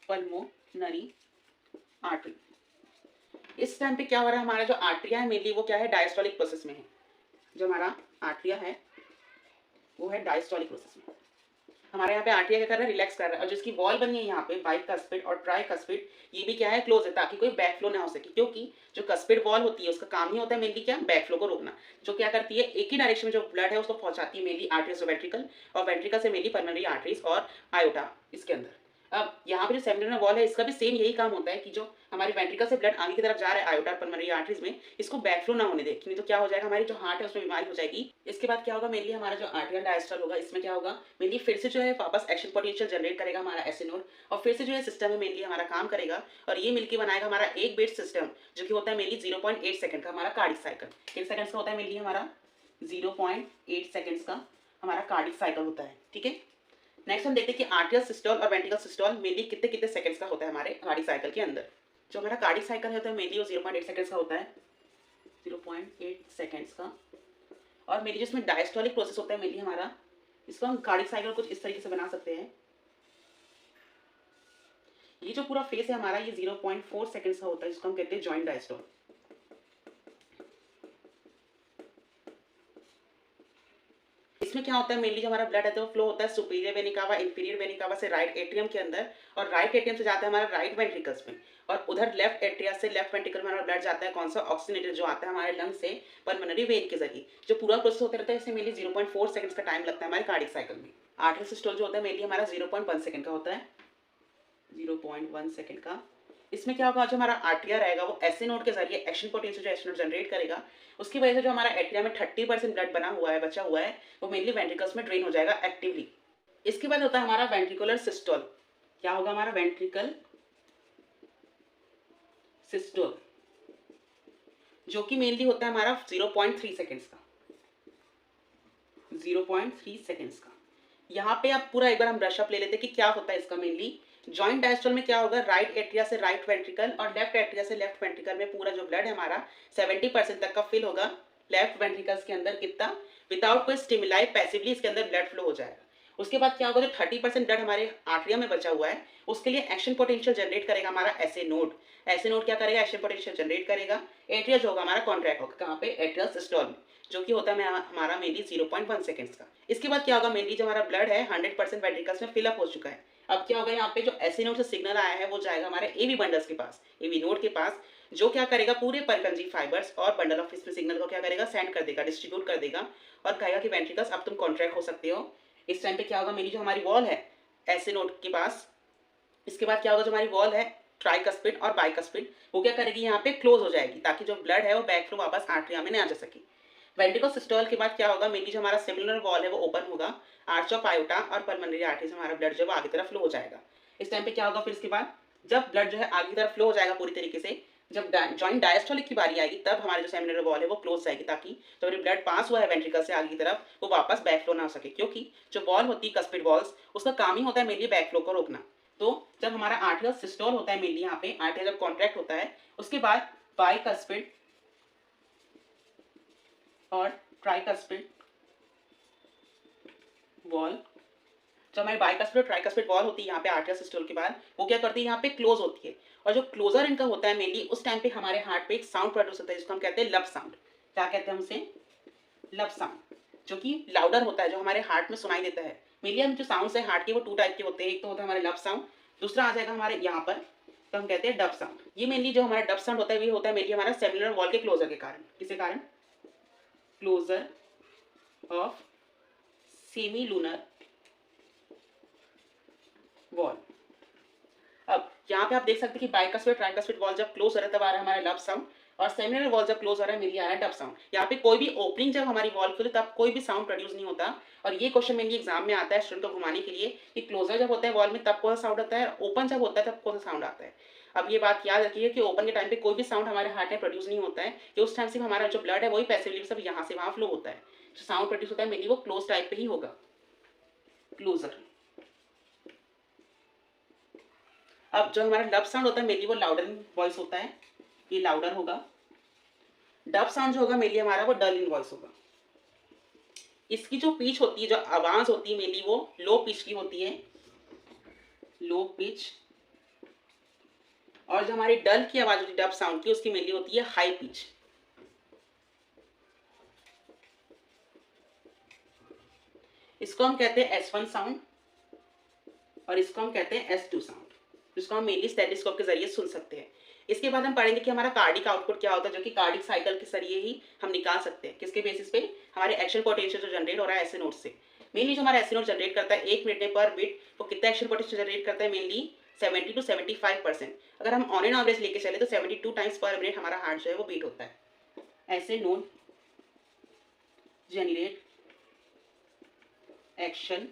pulmonary artery. इस टाइम पे क्या हो रहा है, हमारा जो आर्टरिया है मेनली वो क्या है, डायस्टोलिक प्रोसेस में है। जो हमारा आर्टरिया है वो है डायस्टोलिक प्रोसेस में। हमारे यहाँ पे आर्टरिया क्या कर रहा है, रिलैक्स कर रहा है। और जिसकी वॉल बनी है यहाँ पे बाइकस्पिड और ट्राइकस्पिड, ये भी क्या है, क्लोज है, ताकि कोई बैक फ्लो ना हो सके। क्योंकि जो कस्पिड वॉल होती है उसका काम ही होता है मेनली क्या, बैक फ्लो को रोकना। जो क्या करती है, एक ही डायरेक्शन में जो ब्लड है उसको पहुंचाती है मेनली आर्टरीज से वेंट्रिकल, और वेंट्रिकल से मेनली पल्मोनरी आर्टरीज और आयोटा इसके अंदर। अब यहाँ पे जो सेमिनल वॉल है इसका भी सेम यही काम होता है कि जो हमारी वेंट्रिकल से ब्लड आगे की तरफ जा रहा है आयोटा और पल्मोनरी आर्टरीज में, इसको बैक फ्लो ना होने दे, नहीं तो क्या हो जाएगा, हमारी जो हार्ट है उसमें बीमारी हो जाएगी। इसके बाद क्या होगा, मेनली हमारा जो आर्टरियल डायस्टोल होगा इसमें क्या होगा, मेनली फिर से जो है वापस एक्शन पोटेंशियल जनरेट करेगा हमारा एसए नोड, और फिर से जो है सिस्टम में मेनली हमारा काम करेगा, और ये मिलकर बनाएगा हमारा एक बेड सिस्टम, जो कि होता है मेनली 0.8 सेकंड का हमारा कार्डिक साइकिल। कितने सेकंड्स का होता है मेनली हमारा, 0.8 सेकंड्स का हमारा कार्डिक साइकिल होता है। ठीक है, नेक्स्ट हम देखते हैं कि आर्टरियल सिस्टोल और वेंट्रिकल सिस्टोल मेनली कितने कितने सेकंड्स का होता है हमारे कार्डिक साइकिल के अंदर। जो हमारा कार्डिक साइकिल होता है मेनली वो 0.8 सेकंड्स का होता है, 0.8 सेकंड्स का। और मेनली जिसमें डायस्टोलिक प्रोसेस होता है मेनली हमारा, इसको हम कार्डिक साइकिल कुछ इस तरीके से बना सकते हैं। ये जो पूरा फेस है हमारा ये 0.4 सेकंड्स का होता है, जिसको हम कहते हैं जॉइंट डायस्टोल। इसमें क्या होता है, मेनली जो हमारा ब्लड है तो फ्लो होता है superior vena cava inferior vena cava से राइट एट्रियम के अंदर, और राइट एट्रियम से जाता है हमारा राइट वेंट्रिकल्स में, और उधर लेफ्ट एट्रिया से लेफ्ट वेंट्रिकल में हमारा ब्लड जाता है कौन सा, ऑक्सीजनेटेड, जो आता है हमारे लंग से पल्मोनरी वेन के जरिए। जो पूरा प्रोसेस होता रहता है इसमें मेनली 0.4 सेकंड्स का टाइम लगता है हमारे कार्डिक साइकिल में। आर्टरियल सिस्टोल जो होता है मेनली हमारा 0.1 सेकंड का होता है, 0.1 सेकंड का। इसमें क्या होगा, जो हमारा आर्टरिया रहेगा वो एसए नोड के जरिए एक्शन पोटेंशियल जो एसए नोड जनरेट करेगा, उसकी वजह से जो हमारा एट्रिया में 30% ब्लड बना हुआ है, बचा हुआ है, वो मेनली वेंट्रिकल्स में ड्रेन हो जाएगा एक्टिवली। इसके बाद होता है हमारा वेंट्रिकुलर सिस्टोल। क्या होगा हमारा, वेंट्रिकल सिस्टोल, जो कि मेनली होता है हमारा 0.3 सेकंड्स का, 0.3 सेकंड्स का। यहाँ पे आप पूरा एक बार हम ब्रश अप ले लेते हैं कि क्या होता है इसका। मेनली जॉइंट डायस्टोल में क्या होगा, राइट एट्रिया से राइट वेंट्रिकल और लेफ्ट एट्रिया से लेफ्ट वेंट्रिकल में पूरा जो ब्लड है हमारा 70% तक का फिल होगा लेफ्ट वेंट्रिकल्स के अंदर। कितना, विदाउट कोई स्टिमुलाई, पैसिवली इसके अंदर ब्लड फ्लो हो जाएगा। उसके बाद क्या होगा, जो 30% ब्लड हमारे आर्टरिया में बचा हुआ है उसके लिए एक्शन पोटेंशियल जनरेट करेगा हमारा एसए नोड। एसए नोड क्या करेगा, एक्शन पोटेंशियल जनरेट करेगा। एट्रिया जो होगा हमारा कॉन्ट्रैक्ट होगा, कहाँ पे, एट्रियल सिस्टोल में, जो कि होता है हमारा मेनली 0.1 सेकंड्स का। इसके बाद क्या होगा, मेनली जो हमारा ब्लड है 100% वेंट्रिकल्स में फिलअप हो चुका है। अब क्या होगा, यहाँ पे जो एसए नोड से सिग्नल आया है वो जाएगा हमारे एवी बंडल्स के पास, एवी नोड के पास, जो क्या करेगा, पूरे परकंजी फाइबर्स और बंडल ऑफ फिश में सिग्नल को क्या करेगा, सेंड कर देगा, डिस्ट्रीब्यूट कर देगा, और कहेगा कि वेंट्रिकल्स अब तुम कॉन्ट्रैक्ट हो सकते हो। इस टाइम पे क्या होगा, मेरी जो हमारी वॉल है एसए नोड के पास, इसके बाद क्या होगा, जो हमारी वॉल है ट्राइकस्पिड और बाइकस्पिड, वो क्या करेगी, यहाँ पे क्लोज हो जाएगी, ताकि जो ब्लड है वो बैक फ्लो वापस आर्टरिया में नहीं आ जा सके। वेंट्रिकल सिस्टोल के बाद क्या होगा, मेनली जो हमारा सेलुलर वॉल है वो ओपन होगा, आर्च ऑफ आयोटा और पल्मोनरी आर्टरी से हमारा ब्लड जो आगे तरफ फ्लो हो जाएगा। इस टाइम पे क्या होगा, फिर इसके बाद जब ब्लड जो है आगे तरफ फ्लो हो जाएगा पूरी तरीके से, जब जॉइंट डायस्टोलिक की बारी आएगी तब हमारे जो सेमिनल वॉल है वो क्लोज जाएगी, ताकि जो ब्लड पास हुआ है वेंट्रिकल से आगे की तरफ वो वापस बैक फ्लो ना हो सके। क्योंकि जो वॉल होती है कस्पिड वॉल्स, उसका काम ही होता है मेनली बैक फ्लो को रोकना। तो जब हमारा आर्टरियल सिस्टोल होता है मेनली यहाँ पे आर्टरिया जब कॉन्ट्रैक्ट होता है, उसके बाद बाइकस्पिड और ट्राइकस्पिड वॉल जो हमारी बाइकस्पिड और ट्राइकस्पिड वॉल होती है यहाँ पे आर्टरियल सिस्टोल के बाद, वो क्या करती है यहाँ पे क्लोज होती है, और जो क्लोजर इनका होता है मेनली उस टाइम पे हमारे हार्ट पे एक साउंड प्रोड्यूस होता है जिसको हम कहते हैं लब साउंड। क्या कहते हैं हम उसे? लब साउंड, जो कि लाउडर होता है, जो हमारे हार्ट में सुनाई देता है। मेनली हम जो साउंड्स है हार्ट के वो 2 टाइप के होते हैं, एक तो होता है हमारे लब साउंड, दूसरा आ जाएगा हमारे यहाँ पर तो हम कहते हैं डब साउंड। ये मेनली जो हमारा डब साउंड होता है ये होता है मेनली हमारा सेलुलर वॉल के क्लोजर के कारण। किसके कारण? Closure of semi lunar valve. अब यहाँ पे आप देख सकते हैं कि बाइकस्पिड ट्राइकस्पिड वॉल जब क्लोज हो रहा है तब आ रहा है हमारा लब साउंड, और सेमिनल वॉल जब क्लोज हो रहा है मेनली आ रहा है डब साउंड। यहाँ पे कोई भी ओपनिंग जब हमारी वॉल खुले तब कोई भी साउंड प्रोड्यूस नहीं होता, और ये क्वेश्चन मेनली एग्जाम में आता है स्टूडेंट को घुमाने के लिए कि क्लोजर जब होता है वॉल में तब कौन सा साउंड आता है, ओपन जब होता है तब कौन सा साउंड आता है। अब ये बात याद रखिए कि ओपन के टाइम पे कोई भी साउंड हमारे हार्ट में प्रोड्यूस नहीं होता है, कि उस टाइम सिर्फ हमारा जो ब्लड है वही पैसिवली सब यहाँ से वहाँ फ्लो होता है। जो साउंड प्रोड्यूस होता है मेनली वो क्लोज टाइप पे ही होगा, क्लोजर। अब जो हमारा डब साउंड होता है मेनली वो लाउडर वॉइस होता है, ये लाउडर होगा। डब साउंड जो होगा मेनली हमारा वो डल इन वॉइस होगा। इसकी जो पिच होती है, जो आवाज होती है मेनली वो लो पिच की होती है, लो पिच। और जो हमारी डल की आवाज होती है डब साउंड की उसकी मेनली होती है हाई पिच। इसको हम कहते हैं S1 साउंड और इसको हम कहते हैं S2 साउंड, जिसको हम मेनली स्टेथोस्कोप के जरिए सुन सकते हैं। इसके बाद हम पढ़ेंगे कि हमारा कार्डिक आउटपुट क्या होता है, जो कि कार्डिक साइकिल के जरिए ही हम निकाल सकते हैं। किसके बेसिस पे? हमारे एक्शन पोटेंशियल जो जनरेट हो रहा है एसए नोड से। मेनली जो हमारा एसए नोड जनरेट करता है 1 मिनट में पर बिट वो कितना एक्शन पोटेंशियल जनरेट करता है? Mainly 70 to 75%। अगर हम ऑन एन एवरेज लेके चले तो 72 टाइम्स पर मिनट हमारा हार्ट जो है वो बीट होता है। SA node generate action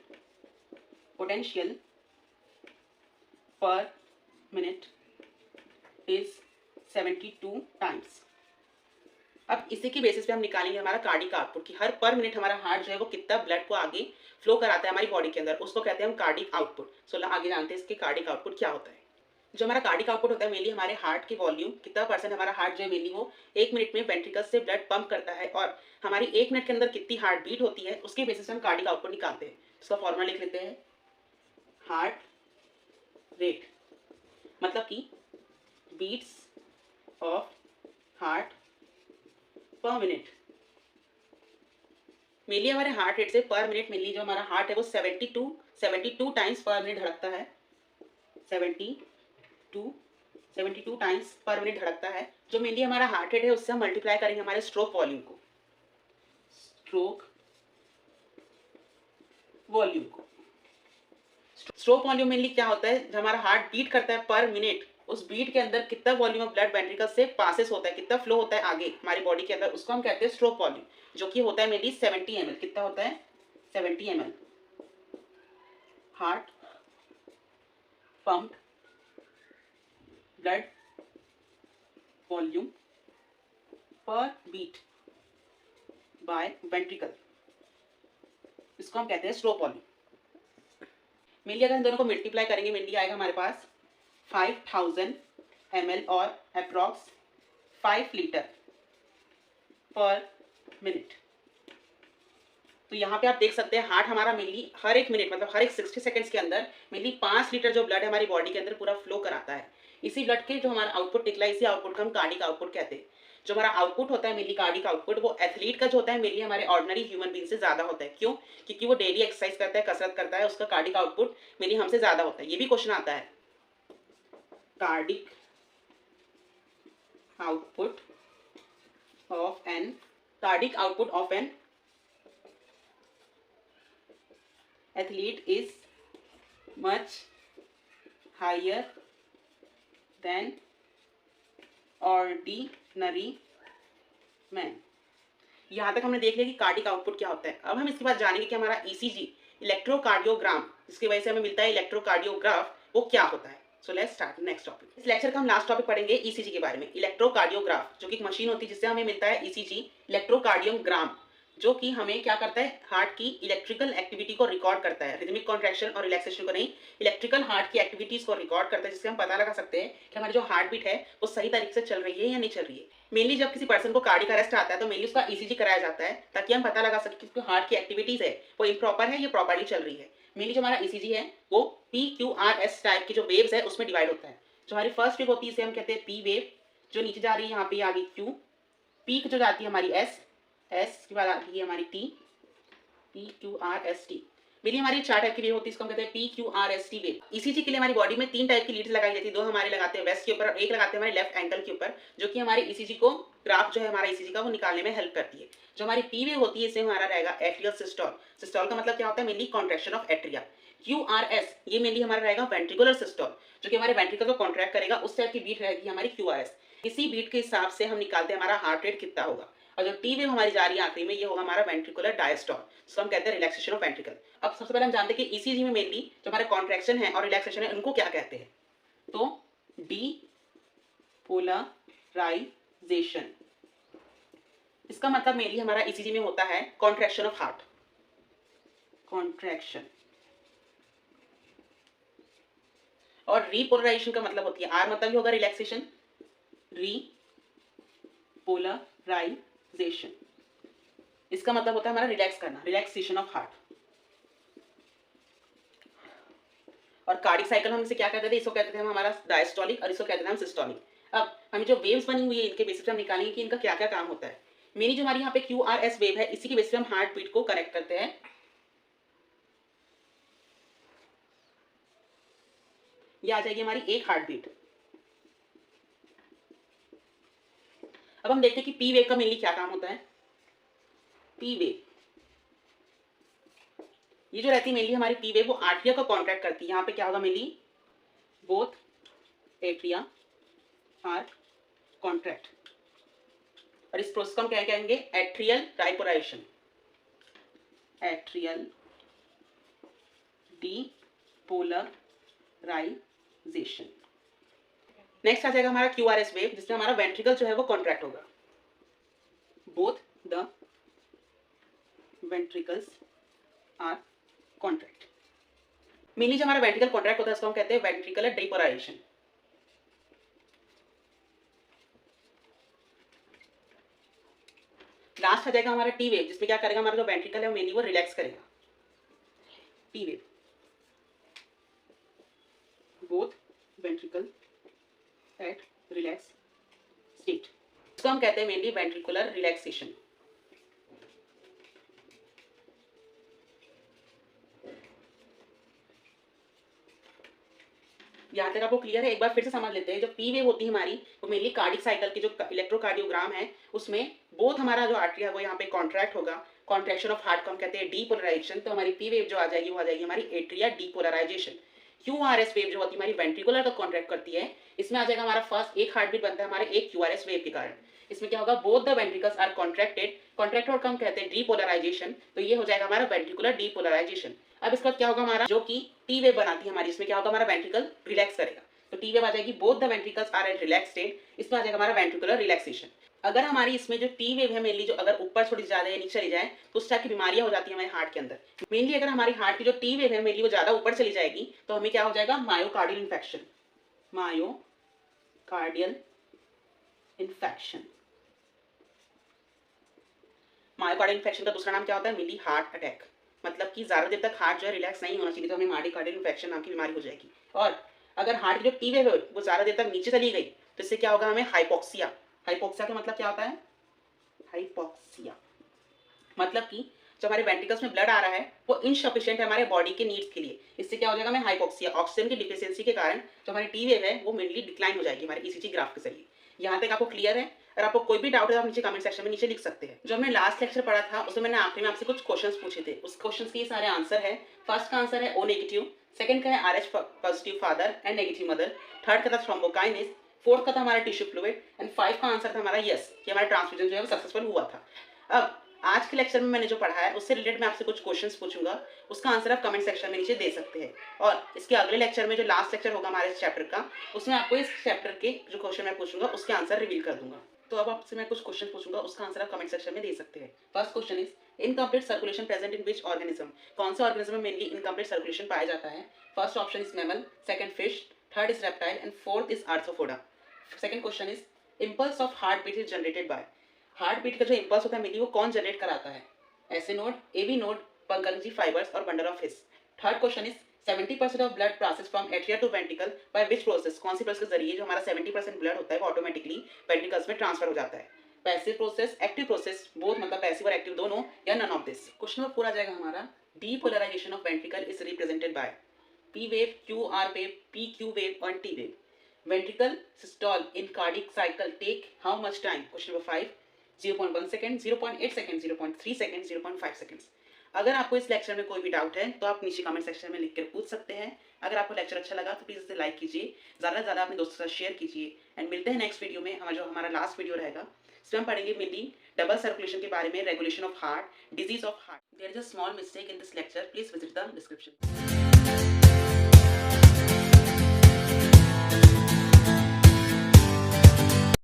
potential पर मिनट इज 72 टाइम्स। अब इसी की बेसिस पे हम निकालेंगे हमारा कार्डिक आउटपुट कि हर पर मिनट हमारा हार्ट जो है वो कितना ब्लड को आगे फ्लो कराता है हमारी बॉडी के अंदर, उसको कहते हैं हम कार्डिक आउटपुट। सो आगे जानते हैं इसके कार्डिक आउटपुट क्या होता है। जो हमारा कार्डिक आउटपुट होता है मेनली हमारे हार्ट की वॉल्यूम कितना परसेंट हमारा हार्ट जो है मेनली वो 1 मिनट में वेंट्रिकल्स से ब्लड पंप करता है, और हमारी 1 मिनट के अंदर कितनी हार्ट बीट होती है उसके बेसिस पे हम कार्डिक आउटपुट निकालते हैं। उसका फॉर्मूला लिख लेते हैं, हार्ट रेट मतलब कि beats of heart per minute. Mainly हमारे हार्ट रेट से पर मिनट मेनली जो हमारा हार्ट है वो 72 टाइम्स पर मिनट धड़कता है। 72 टाइम्स पर मिनट धड़कता है। जो मेनली हमारा हार्ट रेट है उससे हम मल्टीप्लाई करेंगे हमारे स्ट्रोक वॉल्यूम को, स्ट्रोक वॉल्यूम को। स्ट्रोक वॉल्यूम मेनली क्या होता है? जब हमारा हार्ट बीट करता है पर मिनट, उस बीट के अंदर कितना वॉल्यूम ऑफ ब्लड वेंट्रिकल से पासेस होता है, कितना फ्लो होता है आगे हमारी बॉडी के अंदर, उसको हम कहते हैं स्ट्रोक वॉल्यूम, जो कि होता है मेनली 70 ml। कितना होता है? 70 ml। Heart pump blood volume पर बीट बाय वेंट्रिकल, इसको हम कहते हैं स्ट्रोक वॉल्यूम। मेनली अगर इन दोनों को मल्टीप्लाई करेंगे मेनली आएगा हमारे पास 5000 ml और अप्रॉक्स 5 लीटर पर मिनट। तो यहाँ पे आप देख सकते हैं हार्ट हमारा मेनली हर एक मिनट मतलब हर एक 60 सेकंड्स के अंदर मेनली 5 लीटर जो ब्लड हमारी बॉडी के अंदर पूरा फ्लो कराता है। इसी ब्लड के जो हमारा आउटपुट निकला इसी आउटपुट को हम कार्डिक आउटपुट कहते हैं। जो हमारा आउटपुट होता है मेनली कार्डिक आउटपुट वो एथलीट का जो होता है मेनली हमारे ऑर्डिनरी ह्यूमन बीइंग से ज्यादा होता है। क्यों? क्योंकि वो डेली एक्सरसाइज करता है, कसरत करता है, उसका कार्डिक आउटपुट मेनली हमसे ज्यादा होता है। ये भी क्वेश्चन आता है, cardiac output of an athlete is much higher than ordinary man। यहाँ तक हमने देख लिया कि कार्डिक आउटपुट क्या होता है। अब हम इसके बाद जानेंगे कि हमारा ईसीजी इलेक्ट्रोकार्डियोग्राम जिसकी वजह से हमें मिलता है इलेक्ट्रोकार्डियोग्राफ वो क्या होता है। So let's start next topic. इस लेक्चर का हम लास्ट टॉपिक पढ़ेंगे ईसीजी के बारे में। इलेक्ट्रोकार्डियोग्राफ जो कि एक मशीन होती है जिससे हमें मिलता है ईसीजी इलेक्ट्रोकार्डियोग्राम, जो कि हमें क्या करता है हार्ट की इलेक्ट्रिकल एक्टिविटी को रिकॉर्ड करता है, रिदमिक कॉन्ट्रैक्शन और रिलैक्सेशन को नहीं, इलेक्ट्रिकल हार्ट की एक्टिविटीज को रिकॉर्ड करता है, जिससे हम पता लगा सकते हैं कि हमारी जो हार्ट बीट है वो सही तरीके से चल रही है या नहीं चल रही है। मेनली जब किसी पर्सन को कार्डिक अरेस्ट आता है तो मेनली उसका ईसीजी कराया जाता है ताकि हम पता लगा सके कि हार्ट की एक्टिविटीज है वो इम्प्रॉपर है या प्रॉपरली चल रही है। मेनली जो हमारा ईसीजी है वो PQRS टाइप की जो वेव्स है उसमें डिवाइड होता है। जो हमारी फर्स्ट वेव होती है इसे हम कहते हैं पी वेव, जो नीचे जा रही है यहाँ पे आ गई क्यू, पी जो जाती है हमारी एस, एस के बाद आती है हमारी टी, PQRST। मेरी हमारी 4 टाइप की वेव होती है, इसको हम कहते हैं PQRST वेव। ईसीजी के लिए हमारी बॉडी में 3 टाइप की लीड्स लगाई जाती है, 2 हमारे लगाते हैं वेस्ट के ऊपर और एक लगाते हैं हमारे लेफ्ट एंकल के ऊपर, जो कि हमारे ईसीजी को ग्राफ जो है हमारा ईसीजी का वो निकालने में हेल्प करती है। जो हमारी पी वेव होती है इसे हमारा रहेगा एट्रियल सिस्टोल। सिस्टोल का मतलब क्या होता है, mainly contraction of atria. QRS ये मेनली हमारा रहेगा वेंट्रिकुलर सिस्टोल, जो कि हमारे वेंट्रिकल को कॉन्ट्रैक्ट करेगा, उस टाइप की बीट रहेगी हमारी QRS। इसी बीट के हिसाब से हम निकालते हैं हमारा हार्ट रेट कितना होगा। और जो टी वेव हमारी जा रही है आखिरी में ये होगा हमारा वेंट्रिकुलर डायस्टोल, जिसको हम कहते हैं रिलैक्सेशन ऑफ वेंट्रिकल। अब सबसे पहले हम जानते हैं कि ईसीजी में मेनली जो हमारे कॉन्ट्रैक्शन है और रिलैक्सेशन है उनको क्या कहते हैं। तो डीपोलराइजेशन, इसका मतलब मेनली हमारा ईसीजी में होता है कॉन्ट्रैक्शन ऑफ हार्ट, कॉन्ट्रैक्शन। और रीपोलराइजेशन का मतलब होती है, आर मतलब ही होगा रिलैक्सेशन, रीपोलराइजेशन इसका मतलब होता है हमारा रिलैक्स करना, रिलैक्सेशन ऑफ हार्ट। और कार्डिक साइकिल हम इसे क्या कहते थे, इसको कहते थे हम हमारा डायस्टोलिक और इसको कहते थे हम सिस्टोलिक। अब हमें जो वेव्स बनी हुई है इनके बेसिस पे हम निकालेंगे कि इनका क्या क्या काम होता है। मेरी जो हमारी यहाँ पे QRS वेव है इसी के बेसिस पे हम हार्ट बीट को कनेक्ट करते हैं। ये आ जाएगी हमारी एक हार्ट बीट। अब हम देखते हैं कि पी वेव का मेनली क्या काम होता है। पी वेव ये जो रहती है मेनली हमारी पी वेव वो आर्टरिया को कॉन्ट्रैक्ट करती है। यहाँ पे क्या होगा mainly, both atria are contract, और इस प्रोसेस को हम क्या कहेंगे, atrial depolarization, atrial depolarization. Next आ जाएगा हमारा QRS वेव, जिसमें हमारा वेंट्रिकल जो है वो कॉन्ट्रैक्ट होगा, both the ventricles are contract. Mainly जो हमारा वेंट्रिकल कॉन्ट्रैक्ट होता है इसको हम कहते हैं वेंट्रिकुलर डिपोलराइजेशन। लास्ट आ जाएगा हमारा टी वेव, जिसमें क्या करेगा हमारा जो वेंट्रिकल है मेनली वो रिलैक्स करेगा, T wave, both ventricle at relax state, इसको हम कहते हैं मेनली वेंट्रिकुलर रिलैक्सेशन। यहाँ तक आपको क्लियर है, एक बार फिर से समझ लेते हैं। जो पी वेव होती है हमारी वो मेनली कार्डिक साइकिल की जो इलेक्ट्रोकार्डियोग्राम है उसमें बोथ हमारा जो आर्टरी है वो यहाँ पे कॉन्ट्रैक्ट होगा, कॉन्ट्रैक्शन ऑफ हार्ट को हम कहते हैं डीपोलराइजेशन। तो हमारी पी वेव जो आ जाएगी वो आ जाएगी हमारी एट्रिया डीपोलराइजेशन। QRS वेव जो होती है हमारी वेंट्रिकुलर का कॉन्ट्रैक्ट करती है, इसमें आ जाएगा हमारा फर्स्ट एक हार्ट बीट बनता है हमारे एक QRS वेव के कारण। इसमें क्या होगा, both the ventricles are contracted, contracted को हम कहते हैं डीपोलराइजेशन, तो ये हो जाएगा हमारा वेंट्रिकुलर डीपोलराइजेशन। अब इसका क्या होगा हमारा जो कि टी वेव बनाती है हमारी, इसमें क्या होगा हमारा वेंट्रिकल रिलैक्स करेगा, तो टी वेव आ जाएगी both the ventricles are at relax state, इसमें आ जाएगा हमारा वेंट्रिकुलर रिलैक्सेशन। अगर हमारी इसमें जो टी वेव है मेनली जो अगर ऊपर थोड़ी ज्यादा या नीचे चली जाए तो उस टाइप की बीमारियां हो जाती है हमारे हार्ट के अंदर। मेनली अगर हमारी हार्ट की जो टी वेव है मेनली वो ज्यादा ऊपर चली जाएगी तो हमें क्या हो जाएगा, myocardial infection, myocardial infection. Myocardial infection का दूसरा नाम क्या होता है, मेनली हार्ट अटैक, मतलब कि ज्यादा देर तक हार्ट जो है रिलैक्स नहीं होना चाहिए तो हमें मायोकार्डियल इन्फेक्शन नाम की बीमारी हो जाएगी। और अगर हार्ट की जो टी वेव है वो ज्यादा देर तक नीचे चली गई तो इससे क्या होगा, हमें हाइपोक्सिया। हाइपोक्सिया का मतलब क्या होता है, हाइपोक्सिया मतलब कि जो हमारे वेंट्रिकल्स में ब्लड आ रहा है वो इनसफिशिएंट है हमारे बॉडी के नीड्स के लिए, इससे क्या हो जाएगा हमें हाइपोक्सिया। ऑक्सीजन की डिफिशियंसी के कारण जो हमारी टी वेव है वो मेनली डिक्लाइन हो जाएगी हमारे ईसीजी ग्राफ के जरिए। यहाँ तक आपको क्लियर है? अगर आपको कोई भी डाउट है आप नीचे कमेंट सेक्शन में नीचे लिख सकते हैं। जो हमने लास्ट लेक्चर पढ़ा था उसमें मैंने आखिरी में आपसे कुछ क्वेश्चंस पूछे थे, उस क्वेश्चंस के ये सारे आंसर है। फर्स्ट का आंसर है O नेगेटिव, सेकंड का है RH positive father and negative mother, third का था थ्रोम्बोकाइनेस, फोर्थ का था हमारा टिश्यू फ्लूइड एंड 5 का आंसर था हमारा यस कि हमारा ट्रांसफ्यूजन जो है वो सक्सेसफुल हुआ था। अब आज के लेक्चर में मैंने जो पढ़ा है उससे रिलेटेड मैं आपसे कुछ क्वेश्चंस पूछूंगा, उसका आंसर आप कमेंट सेक्शन में नीचे दे सकते हैं। और इसके अगले लेक्चर में जो लास्ट लेक्चर होगा हमारे इस चैप्टर का, उसमें आपको इस चैप्टर के जो क्वेश्चन मैं पूछूंगा उसके आंसर रिवील कर दूंगा। तो अब आपसे मैं कुछ क्वेश्चन पूछूंगा, उसका आंसर आप कमेंट सेक्शन में दे सकते हैं। First question is incomplete circulation present in which organism, कौन से ऑर्गेनिज्म में मेनली इनकम्प्लीट सर्कुलेशन पाया जाता है? First option is mammal, second fish, third is reptile and fourth is arthropoda. Second question is impulse of heart beat is generated by, heart beat का जो impulse होता है मेनली वो कौन जनरेट कराता है? ऐसे node, AV node, Purkinje fibres और bundle of His. Third question is 70% of blood passes from atria to ventricle by which process, कौन सी प्रोसेस के जरिए जो हमारा 70% ब्लड होता है वो ऑटोमेटिकली वेंट्रिकल्स में ट्रांसफर हो जाता है। Passive process, active process, both मतलब पैसिव और एक्टिव दोनों, या none of this. Question number 4 आ जाएगा हमारा, depolarization of ventricle is represented by P wave, QR wave, PQ wave and T wave. Ventricle systole in cardiac cycle take how much time? Question number 5, 0.1 second, 0.8 second, 0.3 second, 0.5 seconds. अगर आपको इस lecture में कोई भी doubt है तो आप नीचे कमेंट सेक्शन में लिख कर पूछ सकते हैं। अगर आपको लेक्चर अच्छा लगा तो प्लीज़ इसे लाइक कीजिए, ज़्यादा से ज़्यादा अपने दोस्तों के साथ शेयर कीजिए एंड मिलते हैं नेक्स्ट वीडियो में। हमारा लास्ट वीडियो रहेगा, इसमें हम पढ़ेंगे मेनली डबल सर्कुलेशन के बारे में, regulation of heart, disease of heart. There is a small mistake in this lecture, please visit the description.